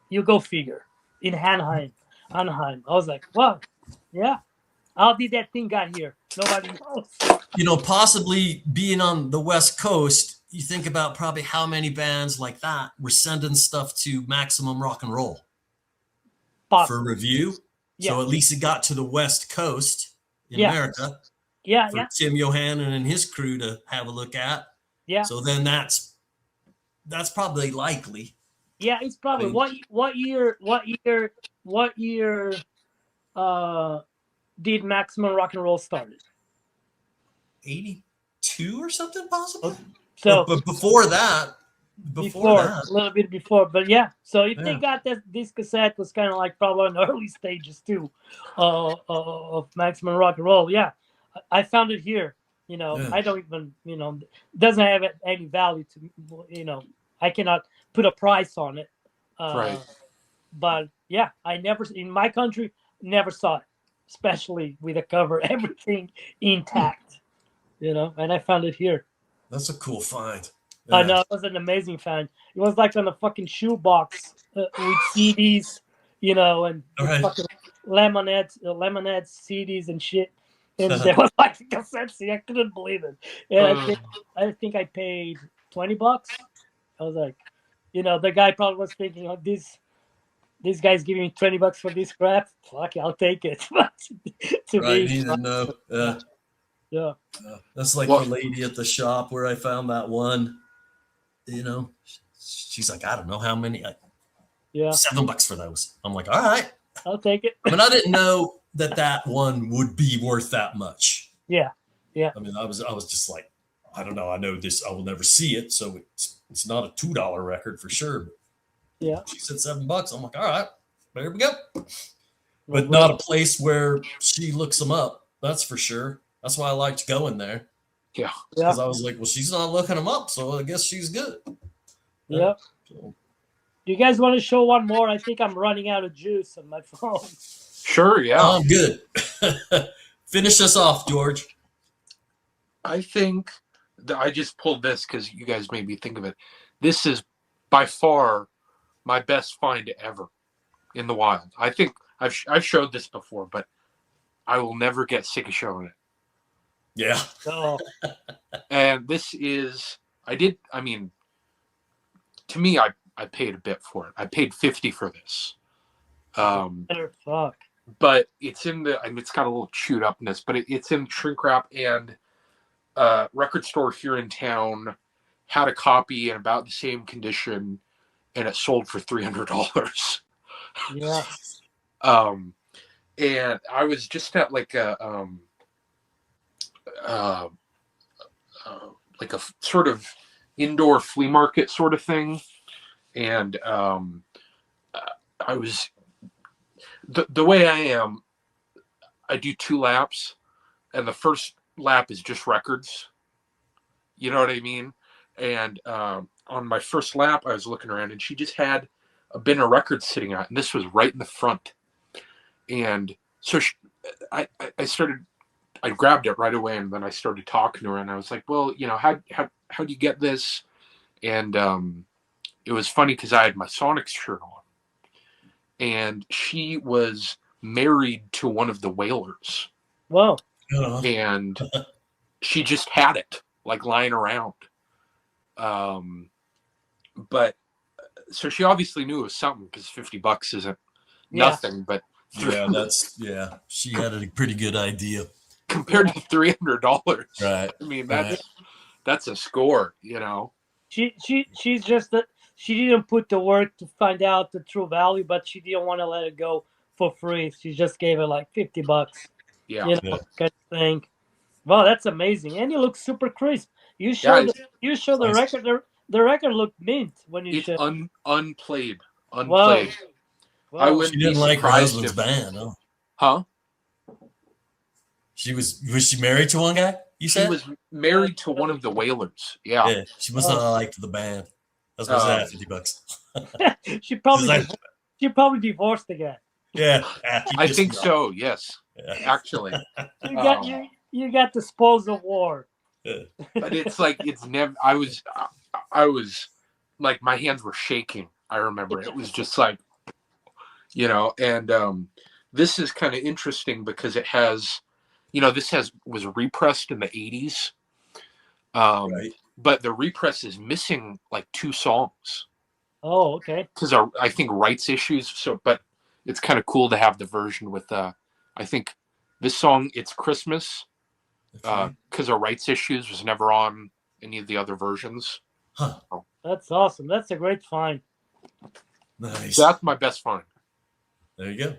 You go figure. In Anaheim. Anaheim. I was like, wow, yeah. How did that thing got here? Nobody knows. Possibly being on the West Coast, you think about probably how many bands like that were sending stuff to Maximum Rock and Roll for Possible. review. Yeah. So at least it got to the West Coast in Yeah. America Yeah. for Yeah. Tim Johannen and his crew to have a look at. Yeah. So then that's probably likely. Yeah. It's I probably mean, what year did Maximum Rock and Roll started? 82 or something possibly. So But before that, a little bit before, but yeah. So if they Yeah. got this cassette was kind of like probably in the early stages too, of Maximum Rock and Roll. Yeah, I found it here. Yeah. I don't even doesn't have any value to I cannot put a price on it. Right. But yeah, I never in my country never saw it, especially with the cover, everything intact. And I found it here. That's a cool find. I know, it was an amazing find. It was like on a fucking shoebox with CDs, and Right. fucking lemonade CDs and shit. And there was like a cassette CD. I couldn't believe it. And I think I paid $20. I was like, the guy probably was thinking, oh, this guy's giving me $20 for this crap. Fuck, I'll take it. But to Right, me, he didn't know. yeah. That's like the lady at the shop where I found that one. She's like, I don't know how many. Yeah. $7 for those. I'm like, all right. I'll take it. I mean, I didn't know that one would be worth that much. Yeah. Yeah. I mean, I was just like, I don't know. I know this. I will never see it, so it's not a $2 record for sure. Yeah. She said $7. I'm like, all right, there we go. But not a place where she looks them up. That's for sure. That's why I liked going there. Yeah. Because I was like, well, she's not looking them up, so I guess she's good. Yeah. So, do you guys want to show one more? I think I'm running out of juice on my phone. Sure, yeah. I'm good. Finish us off, George. I think that I just pulled this because you guys made me think of it. This is by far my best find ever in the wild. I think I've showed this before, but I will never get sick of showing it. Yeah. Oh. And this is, to me, I paid a bit for it. I paid $50 for this. Fuck. But it's in it's got a little chewed upness, but it's in shrink wrap, and record store here in town had a copy in about the same condition, and it sold for $300. Yeah. And I was just at like a sort of indoor flea market sort of thing, and I was the way I am. I do 2 laps, and the first lap is just records. You know what I mean? And on my first lap, I was looking around, and she just had a bin of records sitting out, and this was right in the front. And so I grabbed it right away, and then I started talking to her, and I was like, well, how do you get this? And it was funny because I had my Sonics shirt on, and she was married to one of the Whalers. Whoa. And she just had it like lying around. But so she obviously knew it was something, because $50 isn't nothing, but she had a pretty good idea compared to $300. Right. I mean, that's a score, She's just that she didn't put the work to find out the true value, but she didn't want to let it go for free. She just gave it like $50. Yeah. Kind of thing. Wow, that's amazing. And it looks super crisp. You show the record. The record looked mint when you showed. Unplayed. Wow. I wouldn't She didn't be like her surprised husband's band, huh? Was she married to one guy? You said she was married to one of the Whalers. Yeah. She must not have liked the band. That's what's that $50. She probably divorced the guy. Yeah, I think so. Yes, actually, you got the spoils of war. But it's like it's never. I was like, my hands were shaking. I remember it was just like And this is kind of interesting because it has, was repressed in the 80s. Right. But the repress is missing like 2 songs Oh, okay. because I think rights issues. So, but it's kind of cool to have the version with I think this song, "It's Christmas," Okay. because of rights issues, was never on any of the other versions. Huh. That's awesome. That's a great find. Nice. That's my best find. There you go.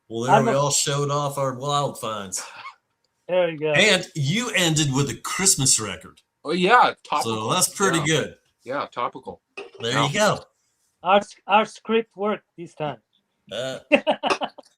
Well, there we all showed off our wild finds. There you go. And you ended with a Christmas record. Oh yeah, topical. So that's pretty good. Yeah, topical. There you go. Our script worked this time.